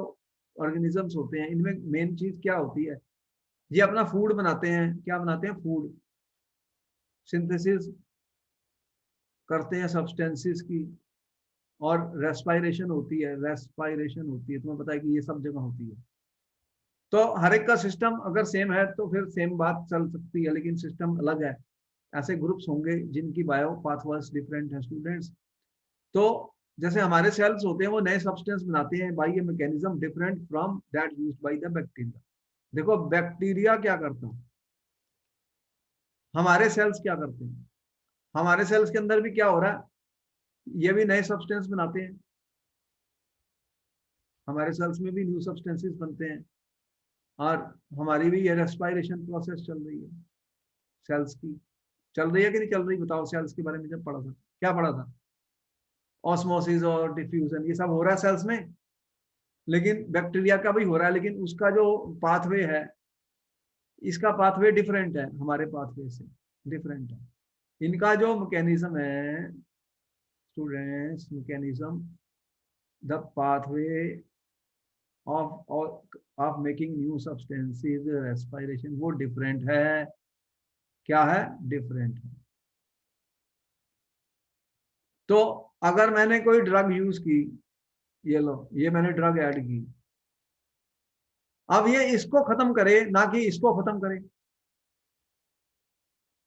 [SPEAKER 1] ऑर्गेनिजम्स होते हैं इनमें मेन चीज क्या होती है, ये अपना फूड बनाते हैं। क्या बनाते हैं? फूड सिंथेसिस करते हैं सब्सटेंसेस की, और रेस्पिरेशन होती है, रेस्पिरेशन होती है, तुम्हें पता है कि ये सब जगह होती है। तो हर एक का सिस्टम अगर सेम है तो फिर सेम बात चल सकती है, लेकिन सिस्टम अलग है। ऐसे ग्रुप्स होंगे जिनकी बायो पाथवेज डिफरेंट है स्टूडेंट्स। तो जैसे हमारे सेल्स होते हैं वो नए सब्सटेंस बनाते हैं by a mechanism different from that used by the bacteria. देखो बैक्टीरिया क्या करता है, हमारे सेल्स क्या करते हैं, हमारे सेल्स के अंदर भी क्या हो रहा है, ये भी नए सब्सटेंस बनाते हैं। हमारे सेल्स में भी न्यू सब्सटेंसेस बनते हैं, और हमारी भी ये रेस्पिरेशन प्रोसेस चल रही है सेल्स की। चल रही है कि नहीं चल रही? बताओ, सेल्स के बारे में जब पढ़ा था, क्या पढ़ा था? ऑस्मोसिस और डिफ्यूजन, ये सब हो रहा है सेल्स में। लेकिन बैक्टीरिया का भी हो रहा है, लेकिन उसका जो पाथवे है, इसका पाथवे डिफरेंट है, हमारे पाथवे से डिफरेंट है। इनका जो मैकेनिज्म है students, mechanism, the pathway of making new substances, respiration, वो डिफरेंट है। क्या है? डिफरेंट है। तो अगर मैंने कोई ड्रग यूज की, ये लो, ये मैंने ड्रग ऐड की, अब ये इसको खत्म करे ना कि इसको खत्म करे।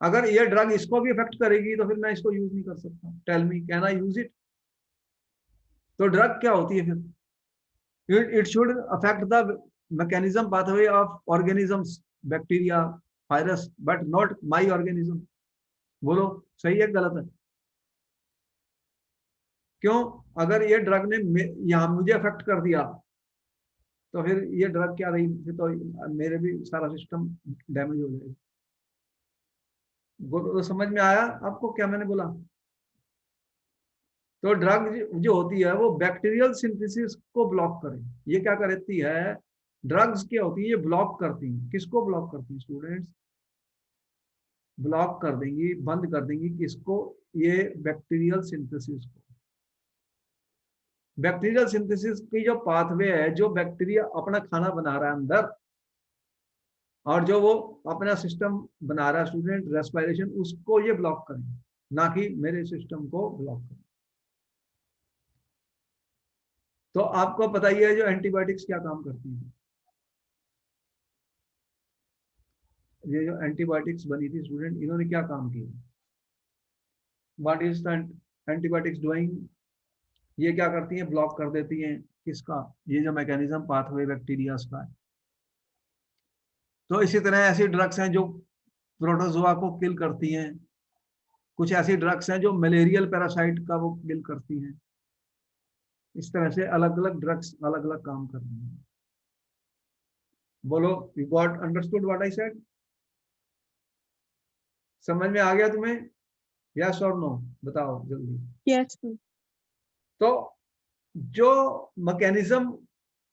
[SPEAKER 1] अगर ये ड्रग इसको भी इफेक्ट करेगी तो फिर मैं इसको यूज नहीं कर सकता। Tell me, can I use it? तो ड्रग क्या होती है फिर? It should affect the mechanism pathway of organisms, bacteria, virus, but not my organism. बोलो, सही है गलत है? क्यों? अगर ये ड्रग ने यहाँ मुझे अफेक्ट कर दिया तो फिर ये ड्रग क्या रही? फिर तो मेरे भी सारा सिस्टम डैमेज हो जाएगा। तो समझ में आया आपको क्या मैंने बोला? तो ड्रग जो होती है वो बैक्टीरियल सिंथेसिस को ब्लॉक करे। ये क्या करती है? ड्रग्स क्या होती है? ये ब्लॉक करती हैं। किसको ब्लॉक करती हैं स्टूडेंट्स? ब्लॉक कर देंगी, बंद कर देंगी किसको? ये बैक्टीरियल सिंथेसिस को। बैक्टीरियल सिंथेसिस की जो पाथवे है, जो बैक्टीरिया अपना खाना बना रहा है अंदर, और जो वो अपना सिस्टम बना रहा है स्टूडेंट, रेस्पिरेशन, उसको ये ब्लॉक करें, ना कि मेरे सिस्टम को ब्लॉक करें। तो आपको पता ही है जो एंटीबायोटिक्स क्या काम करती है। ये जो एंटीबायोटिक्स बनी थी स्टूडेंट, इन्होंने क्या काम किया? What is the antibiotics doing? ये क्या करती हैं, ब्लॉक कर देती हैं किसका, ये जो मैकेनिज्म पाथवे बैक्टीरिया का है। तो इसी तरह ऐसी ड्रग्स हैं जो प्रोटोजोआ को किल करती हैं, कुछ ऐसी ड्रग्स हैं जो मलेरियल पैरासाइट का वो किल करती हैं। इस तरह से अलग अलग ड्रग्स अलग अलग काम कर रही हैं। बोलो, you got understood what I said? समझ में आ गया तुम्हें? यस और नो बताओ जल्दी।
[SPEAKER 3] Yes, sir.
[SPEAKER 1] तो जो मैकेनिज्म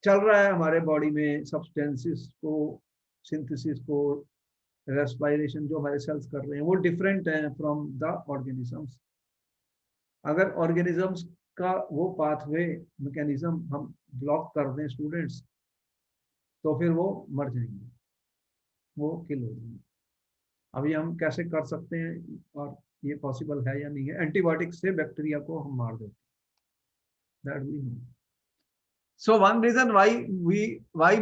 [SPEAKER 1] चल रहा है हमारे बॉडी में, सब्सटेंसेस को सिंथेसिस को, रेस्पिरेशन जो हमारे सेल्स कर रहे हैं, वो डिफरेंट है फ्रॉम द ऑर्गेनिजम्स। अगर ऑर्गेनिजम्स का वो पाथवे मैकेनिज्म हम ब्लॉक कर दें स्टूडेंट्स, तो फिर वो मर जाएंगे, वो किल हो जाएंगे। अभी हम कैसे कर सकते हैं और ये पॉसिबल है या नहीं है? एंटीबायोटिक से बैक्टीरिया को हम मार देते हैं, that we know. So one reason why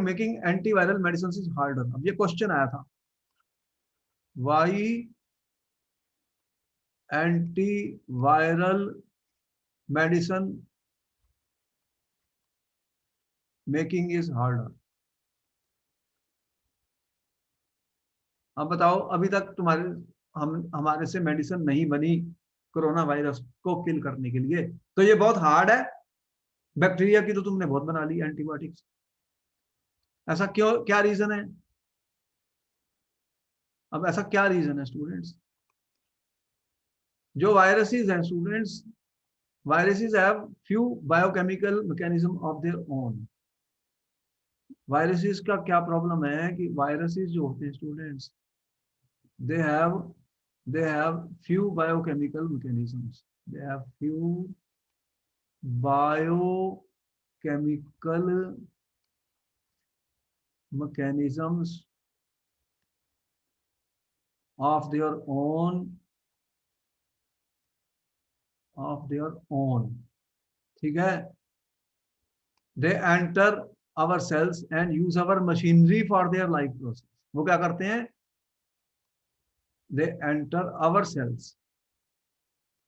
[SPEAKER 1] making antiviral medicines is harder. अब ये क्वेश्चन आया था, why antiviral medicine making is harder. अब बताओ, अभी तक हमारे से मेडिसिन नहीं बनी कोरोना वायरस को किल करने के लिए, तो ये बहुत हार्ड है। बैक्टीरिया की तो तुमने बहुत बना ली एंटीबायोटिक्स, ऐसा क्यों, क्या रीजन है? अब ऐसा क्या रीजन है स्टूडेंट्स? जो वायरसेस हैं students, viruses have few biochemical mechanism of their own. viruses का क्या प्रॉब्लम है कि viruses जो होते हैं students, they have few biochemical mechanisms. They have few biochemical mechanisms of their own. ठीक है? They enter our cells and use our machinery for their life process. वो क्या करते हैं? They enter our cells,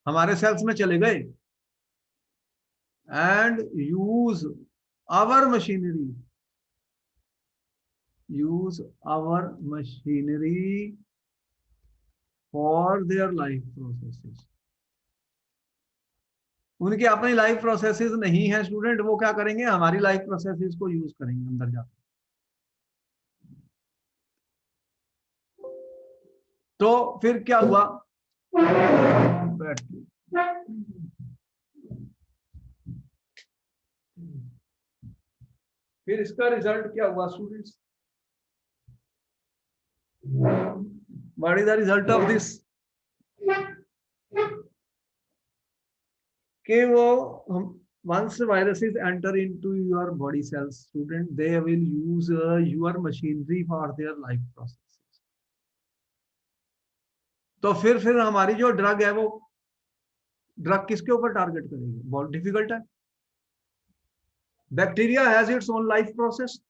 [SPEAKER 1] हमारे सेल्स में चले गए, and use our machinery for their life processes. उनकी अपनी लाइफ प्रोसेसेस नहीं है स्टूडेंट, वो क्या करेंगे, हमारी लाइफ प्रोसेसेस को यूज करेंगे अंदर जाकर। तो फिर क्या हुआ, फिर इसका रिजल्ट क्या हुआ students? What is the result of this? कि वो once viruses enter into your body cells, student, they will use your machinery for their life processes. तो फिर हमारी जो ड्रग है, वो ड्रग किसके ऊपर टारगेट करेगी? बहुत डिफिकल्ट है। Bacteria has its own life process,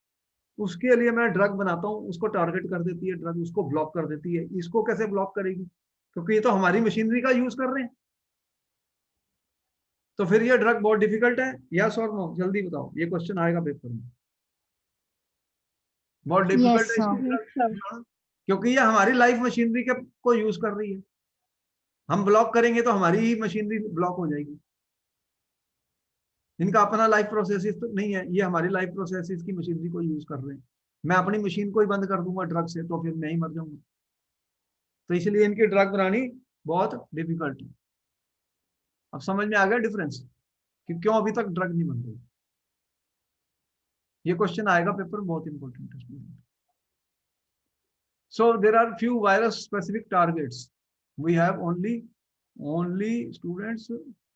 [SPEAKER 1] उसके लिए मैं ड्रग बनाता हूँ, उसको टारगेट कर देती है ड्रग, उसको ब्लॉक कर देती है। इसको कैसे ब्लॉक करेगी? क्योंकि ये तो हमारी मशीनरी का यूज कर रहे हैं। तो फिर ये ड्रग बहुत डिफिकल्ट है, यस और नो? जल्दी बताओ, ये क्वेश्चन आएगा पेपर में। बहुत डिफिकल्ट
[SPEAKER 2] Yes,
[SPEAKER 1] है
[SPEAKER 2] sir.
[SPEAKER 1] इसकी, क्योंकि ये हमारी लाइफ मशीनरी के को यूज कर रही है। हम ब्लॉक करेंगे तो हमारी ही मशीनरी ब्लॉक हो जाएगी। इनका अपना लाइफ प्रोसेसेस तो नहीं है, ये हमारी लाइफ प्रोसेसेस की मशीनरी को यूज कर रहे हैं। मैं अपनी मशीन को ही बंद कर दूंगा ड्रग से, तो फिर मैं ही मर जाऊंगा। तो इसलिए इनकी ड्रग बनानी बहुत डिफिकल्ट है। अब समझ में आ गया डिफरेंस कि क्यों अभी तक ड्रग नहीं बन रही? ये क्वेश्चन आएगा पेपर में, बहुत इंपॉर्टेंट है student. So there are few virus specific targets. We have only students,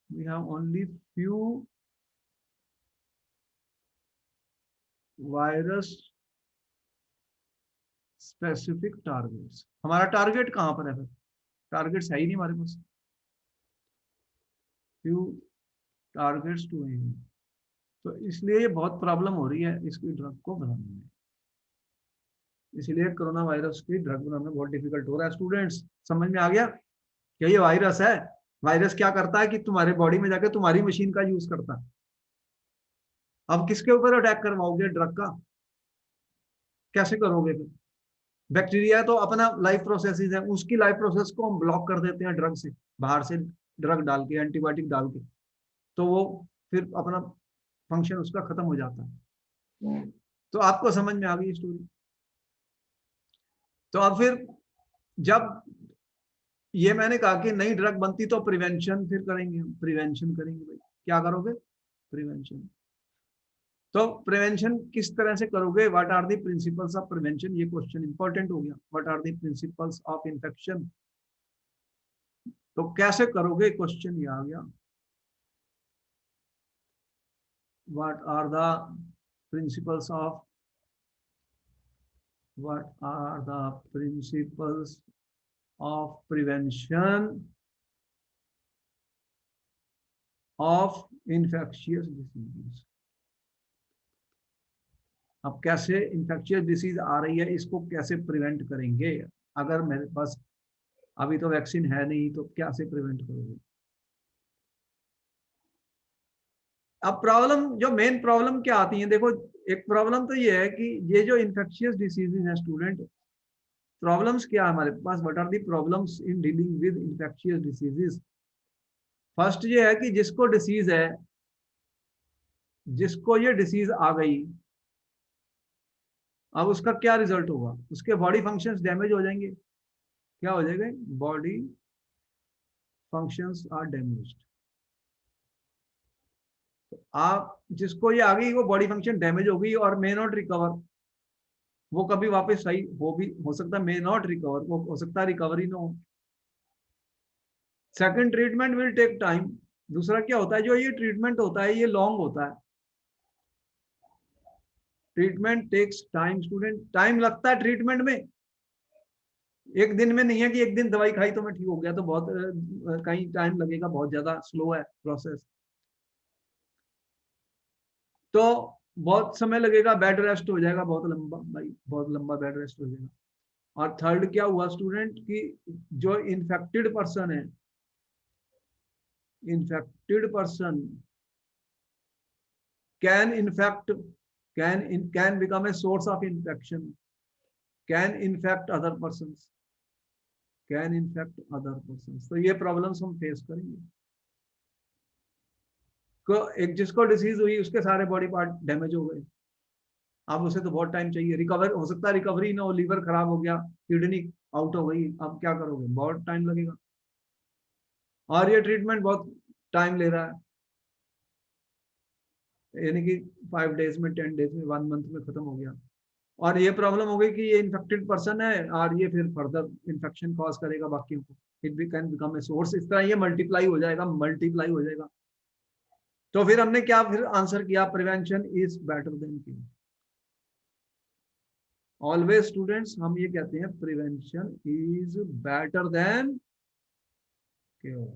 [SPEAKER 1] we have only few virus specific targets. हमारा टारगेट कहां पर है? फिर टारगेट्स है ही नहीं हमारे पास। few targets to aim. तो इसलिए ये बहुत प्रॉब्लम हो रही है इसकी ड्रग को बनाने में। इसलिए कोरोना वायरस की ड्रग बनाना बहुत डिफिकल्ट हो रहा है स्टूडेंट्स। समझ में आ गया क्या ये वायरस है? वायरस क्या करता है कि तुम्हारे बॉडी में जाके तुम्हारी मशीन का यूज करता है। अब किसके ऊपर अटैक करवाओगे? ड्रग का। कैसे करोगे फिर? बैक्टीरिया तो अपना लाइफ प्रोसेसेस है, उसकी लाइफ प्रोसेस को हम ब्लॉक कर देते हैं ड्रग से, बाहर से ड्रग डाल के, एंटीबायोटिक डाल के, तो वो फिर अपना फंक्शन उसका खत्म हो जाता है। तो आपको समझ में आ गई स्टोरी। तो अब फिर जब ये मैंने कहा कि नई ड्रग बनती तो प्रिवेंशन फिर करेंगे, हम प्रिवेंशन करेंगे। भाई क्या करोगे? प्रिवेंशन। तो प्रिवेंशन किस तरह से करोगे? What are the principles of prevention? ये क्वेश्चन इंपॉर्टेंट हो गया। What are the principles of infection? तो कैसे करोगे? क्वेश्चन ये आ गया। What are the principles of what are the principles of prevention of infectious diseases? अब कैसे इंफेक्शियस डिसीज आ रही है, इसको कैसे प्रिवेंट करेंगे? अगर मेरे पास अभी तो वैक्सीन है नहीं, तो कैसे प्रिवेंट करोगे? अब प्रॉब्लम, जो मेन प्रॉब्लम क्या आती है, देखो एक प्रॉब्लम तो ये है कि ये जो इंफेक्शियस डिसीजेज हैं स्टूडेंट, प्रॉब्लम्स क्या है हमारे पास? What are the problems in dealing with infectious diseases? First ये है कि जिसको डिसीज है, जिसको ये डिसीज आ गई, अब उसका क्या रिजल्ट होगा? उसके बॉडी फंक्शंस डैमेज हो जाएंगे। क्या हो जाएगा? Body functions are damaged. तो आप जिसको ये आ गई, वो बॉडी फंक्शन डैमेज हो गई और मे नॉट रिकवर, वो कभी वापस सही हो भी हो सकता है, मे नॉट रिकवर, वो हो सकता है रिकवरी ना हो। Second, treatment will take time. दूसरा क्या होता है, जो ये ट्रीटमेंट होता है ये लॉन्ग होता है। Treatment takes time student, time लगता है ट्रीटमेंट में। एक दिन में नहीं है कि एक दिन दवाई खाई तो मैं ठीक हो गया, तो बहुत कहीं टाइम लगेगा, बहुत ज्यादा स्लो है प्रोसेस। तो बहुत समय लगेगा, बेड रेस्ट हो जाएगा बहुत लंबा, भाई बहुत लंबा बेड रेस्ट हो जाएगा। और थर्ड क्या हुआ स्टूडेंट कि जो इन्फेक्टेड पर्सन है, infected person can infect, can become a source of infection, can infect other person, can infect other person. तो ये प्रॉब्लम्स हम फेस करेंगे। को एक जिसको डिसीज हुई, उसके सारे बॉडी पार्ट डैमेज हो गए, अब उसे तो बहुत टाइम चाहिए। रिकवर हो सकता है, रिकवरी ना हो, लीवर खराब हो गया, किडनी आउट हो गई, अब क्या करोगे? बहुत टाइम लगेगा और ये ट्रीटमेंट बहुत टाइम ले रहा है, यानी कि 5 डेज में, 10 डेज में, 1 मंथ में खत्म हो गया। और ये प्रॉब्लम हो गई कि ये इन्फेक्टेड पर्सन है और ये फिर फर्दर इन्फेक्शन कॉज करेगा बाकियों को, इट भी कैन बिकम ए सोर्स। इस तरह ये मल्टीप्लाई हो जाएगा, मल्टीप्लाई हो जाएगा। तो फिर हमने क्या फिर आंसर किया? Prevention is better than cure. Always students हम ये कहते हैं, prevention is better than cure.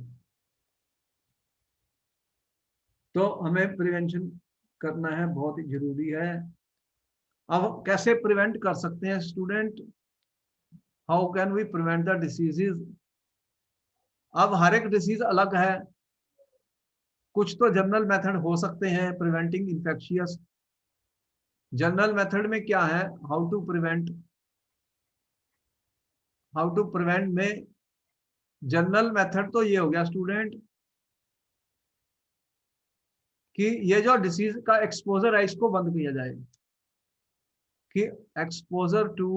[SPEAKER 1] तो हमें प्रिवेंशन करना है, बहुत ही जरूरी है। अब कैसे प्रिवेंट कर सकते हैं student? How can we prevent the diseases? अब हर एक डिसीज अलग है। कुछ तो जनरल मेथड हो सकते हैं प्रिवेंटिंग इन्फेक्शियस। जनरल मेथड में क्या है? How to prevent, how to prevent में जनरल मेथड तो ये हो गया स्टूडेंट कि ये जो डिसीज का एक्सपोजर है, इसको बंद किया जाए। कि एक्सपोजर टू,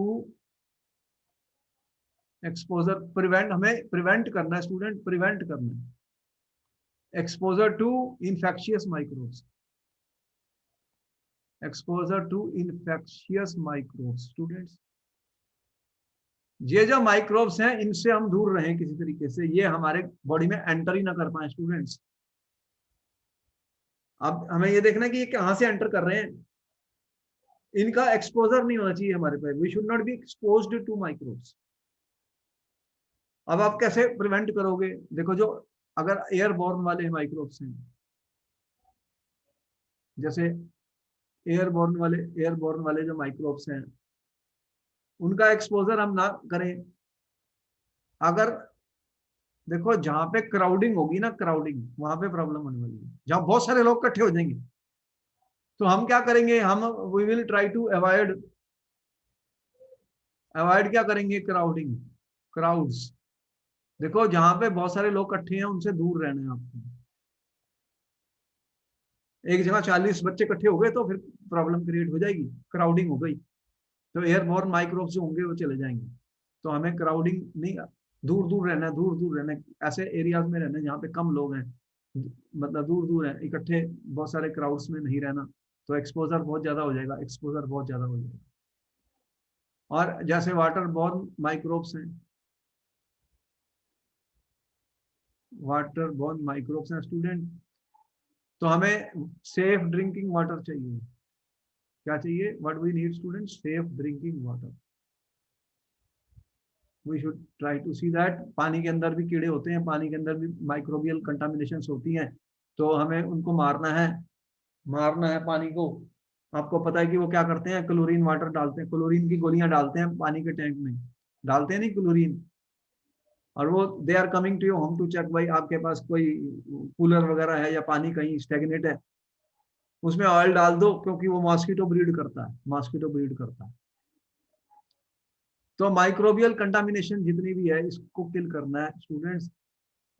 [SPEAKER 1] एक्सपोजर प्रिवेंट, हमें प्रिवेंट करना है स्टूडेंट, प्रिवेंट करना है exposure to infectious microbes, exposure to infectious microbes. Students ये जो माइक्रोब्स हैं, इनसे हम दूर रहें किसी तरीके से, ये हमारे बॉडी में एंटर ही ना कर पाए स्टूडेंट्स। अब हमें ये देखना है कि ये कहाँ से एंटर कर रहे हैं, इनका एक्सपोजर नहीं होना चाहिए हमारे पे। We should not be exposed to microbes. अब आप कैसे प्रिवेंट करोगे? देखो, जो अगर एयरबॉर्न वाले माइक्रोब्स हैं, जैसे एयरबॉर्न वाले जो माइक्रोब्स हैं, उनका एक्सपोजर हम ना करें। अगर देखो जहां पे क्राउडिंग होगी ना, क्राउडिंग, वहां पे प्रॉब्लम होने वाली है। जहां बहुत सारे लोग इकट्ठे हो जाएंगे तो हम क्या करेंगे, हम we will try to avoid, avoid क्या करेंगे, क्राउडिंग, क्राउड्स। देखो जहां पे बहुत सारे लोग इकट्ठे हैं उनसे दूर रहना है आपको। एक जगह 40 बच्चे इकट्ठे हो गए तो फिर प्रॉब्लम क्रिएट हो जाएगी, क्राउडिंग हो गई तो एयरबॉर्न माइक्रोब्स जो होंगे वो चले जाएंगे। तो हमें क्राउडिंग नहीं, दूर दूर रहना है, दूर दूर रहना है, ऐसे एरियाज में रहना है जहाँ पे कम लोग हैं, मतलब दूर दूर है, इकट्ठे बहुत सारे क्राउड्स में नहीं रहना। तो एक्सपोजर बहुत ज्यादा हो जाएगा, एक्सपोजर बहुत ज्यादा हो जाएगा। और जैसे वाटर बॉर्न माइक्रोब्स हैं, वाटर बॉर्न माइक्रोब्स हैं स्टूडेंट, तो हमें सेफ ड्रिंकिंग वाटर चाहिए। क्या चाहिए, what we need student, safe drinking water. We should try to see that, पानी के अंदर भी कीड़े होते हैं, पानी के अंदर भी माइक्रोबियल कंटामिनेशन होती हैं, तो हमें उनको मारना है, मारना है पानी को। आपको पता है कि वो क्या करते हैं, क्लोरीन वाटर डालते हैं, क्लोरीन की गोलियां डालते हैं पानी के टैंक में, डालते हैं नहीं क्लोरीन, और वो they are coming to your home to check, भाई आपके पास कोई कूलर वगैरह है या पानी कहीं स्टेगनेट है, उसमें ऑयल डाल दो, क्योंकि वो मॉस्किटो ब्रीड करता है, मॉस्किटो ब्रीड करता है। तो माइक्रोबियल कंटामिनेशन जितनी भी है इसको किल करना है स्टूडेंट्स।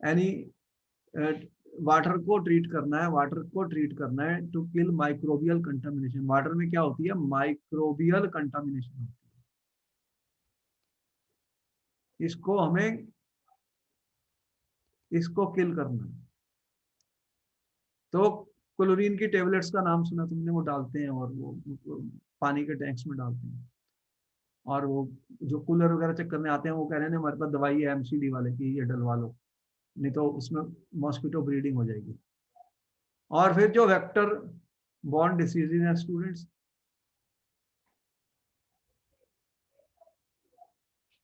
[SPEAKER 1] एनी वाटर को ट्रीट करना है, वाटर को ट्रीट करना है to kill microbial contamination. Water में क्या होती है, माइक्रोबियल कंटामिनेशन होती है, इसको हमें, इसको किल करना है। तो क्लोरीन की टेबलेट्स का नाम सुना तुमने, वो डालते हैं और वो पानी के टैंक्स में डालते हैं। और वो जो कूलर वगैरह चेक करने आते हैं वो कह रहे हैं हमारे पास दवाई है एमसीडी वाले की, ये डलवा लो, नहीं तो उसमें मॉस्किटो ब्रीडिंग हो जाएगी। और फिर जो वेक्टर बॉर्न डिसीजेज हैं स्टूडेंट्स,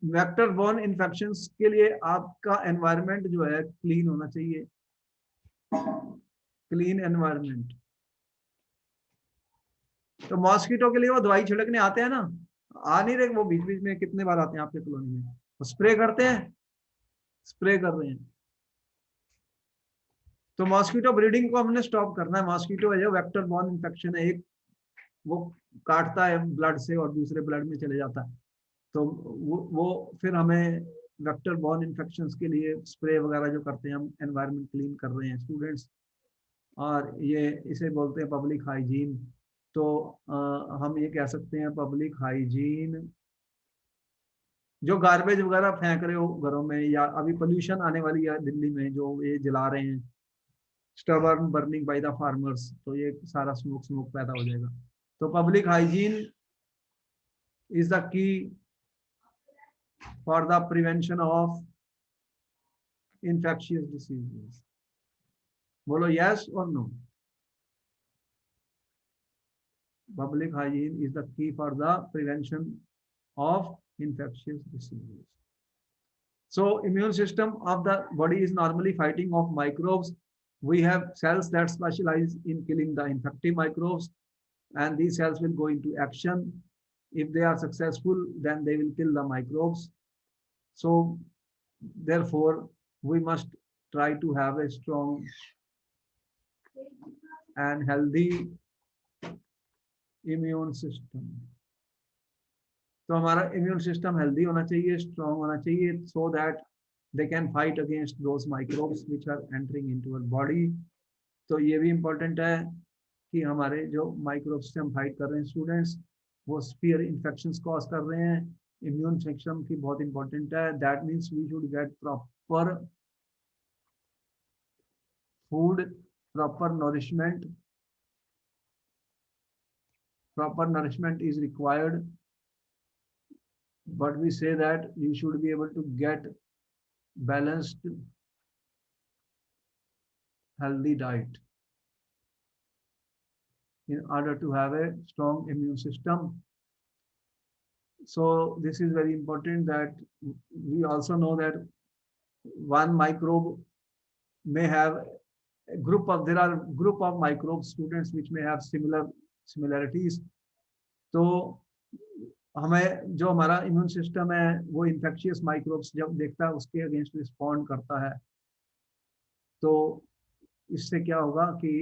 [SPEAKER 1] वेक्टर बॉर्न इन्फेक्शंस के लिए आपका एनवायरनमेंट जो है क्लीन होना चाहिए, क्लीन एनवायरनमेंट। तो मॉस्किटो के लिए वो दवाई छिड़कने आते हैं ना, आ नहीं रहे वो, बीच बीच में कितने बार आते हैं आपके कॉलोनी में, वो स्प्रे करते हैं, स्प्रे कर रहे हैं। तो मॉस्किटो ब्रीडिंग को हमने स्टॉप करना है। मॉस्किटो है जो वेक्टर बॉर्न इन्फेक्शन है, एक वो काटता है ब्लड से और दूसरे ब्लड में चले जाता है। तो वो फिर हमें वेक्टर बॉर्न इन्फेक्शंस के लिए स्प्रे वगैरह जो करते हैं, हम एनवायरनमेंट क्लीन कर रहे हैं स्टूडेंट्स, और ये इसे बोलते हैं पब्लिक हाइजीन। तो हम ये कह सकते हैं पब्लिक हाइजीन, जो गार्बेज वगैरह फेंक रहे हो घरों में, या अभी पोल्यूशन आने वाली है दिल्ली में, जो ये जला रहे हैं, stubborn burning by the farmers, तो ये सारा स्मोक स्मोक पैदा हो जाएगा। तो public hygiene is the key for the prevention of infectious diseases. बोलो yes or no? Public hygiene is the key for the prevention of infectious diseases. So immune system of the body is normally fighting off microbes. We have cells that specialize in killing the infective microbes, and these cells will go into action. If they are successful, then they will kill the microbes. So therefore we must try to have a strong and healthy immune system. तो हमारा immune system healthy होना चाहिए, strong होना चाहिए, so that they can fight against those microbes which are entering into our body. तो ये भी important है कि हमारे जो माइक्रोब्स से हम फाइट कर रहे हैं स्टूडेंट्स, वो स्पीयर इन्फेक्शंस कॉज कर रहे हैं। इम्यून सिस्टम की बहुत इंपॉर्टेंट है, that means we should get proper food, proper nourishment, proper nourishment is required, but we say that you should be able to get balanced healthy diet in order to have a strong immune system. So this is very important, that we also know that one microbe may have a group of, there are group of microbes students which may have similarities. So हमें जो हमारा immune system है वो infectious microbes जब देखता है उसके against respond करता है, तो इससे क्या होगा कि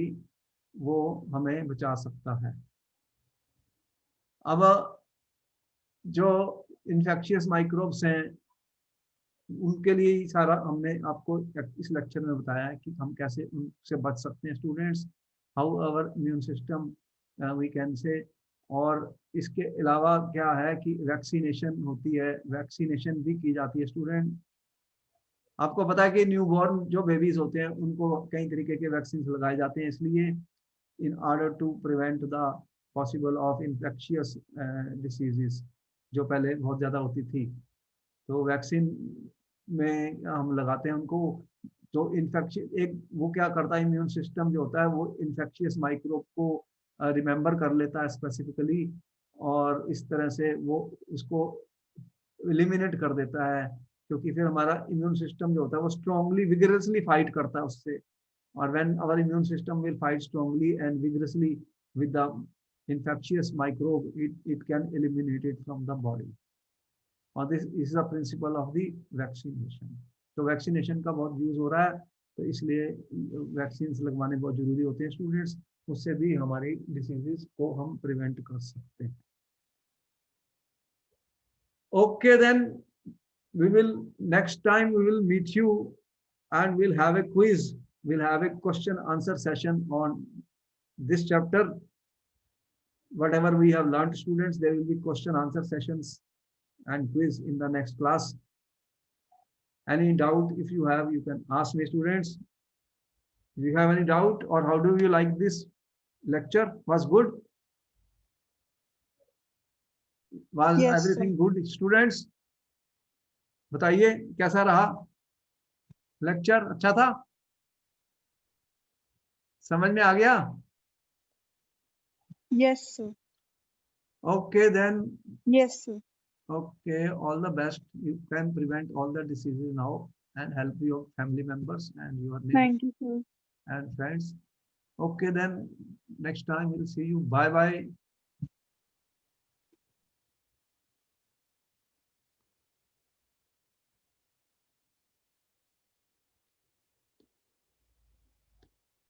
[SPEAKER 1] वो हमें बचा सकता है। अब जो इन्फेक्शियस माइक्रोब्स हैं उनके लिए ही सारा हमने आपको इस लेक्चर में बताया है कि हम कैसे उनसे बच सकते हैं students, how our immune system we can say. और इसके अलावा क्या है कि वैक्सीनेशन होती है, वैक्सीनेशन भी की जाती है स्टूडेंट। आपको पता है कि न्यूबॉर्न जो बेबीज होते हैं उनको कई तरीके के वैक्सीन लगाए जाते हैं, इसलिए in order to prevent the possible of infectious diseases जो पहले बहुत ज़्यादा होती थी, तो वैक्सीन में हम लगाते हैं उनको। जो इन्फेक्शन एक वो क्या करता है, इम्यून सिस्टम जो होता है वो इन्फेक्शियस माइक्रोब को रिमेंबर कर लेता है स्पेसिफिकली, और इस तरह से वो उसको एलिमिनेट कर देता है, क्योंकि फिर हमारा इम्यून सिस्टम जो होता है वो स्ट्रांगली विगरसली फाइट करता है उससे। और when our immune system will fight strongly and vigorously with the infectious microbe, it can eliminate it from the body, और this is the principle of the vaccination. तो वैक्सीनेशन का बहुत use हो रहा है, तो इसलिए वैक्सीन लगवाने बहुत जरूरी होते हैं स्टूडेंट्स, उससे भी हमारी डिसीजेस को हम प्रिवेंट कर सकते हैं। Okay then, we will next time we will meet you and we'll have a quiz, we'll have a question answer session on this chapter. Whatever we have learned students, there will be question answer sessions and quiz in the next class. Any doubt if you have, you can ask me students. Do you have any doubt, or how do you like this lecture? Was good? Was
[SPEAKER 3] Yes, sir.
[SPEAKER 1] everything good students? बताइए कैसा रहा lecture? अच्छा था? समझ में आ गया?
[SPEAKER 3] Yes, sir.
[SPEAKER 1] Okay then.
[SPEAKER 3] Yes, sir.
[SPEAKER 1] Okay, all the best. You can prevent all the diseases now and help your family members and your neighbors
[SPEAKER 3] Thank you, sir.
[SPEAKER 1] and friends. Okay then, next time we'll see you. Bye bye.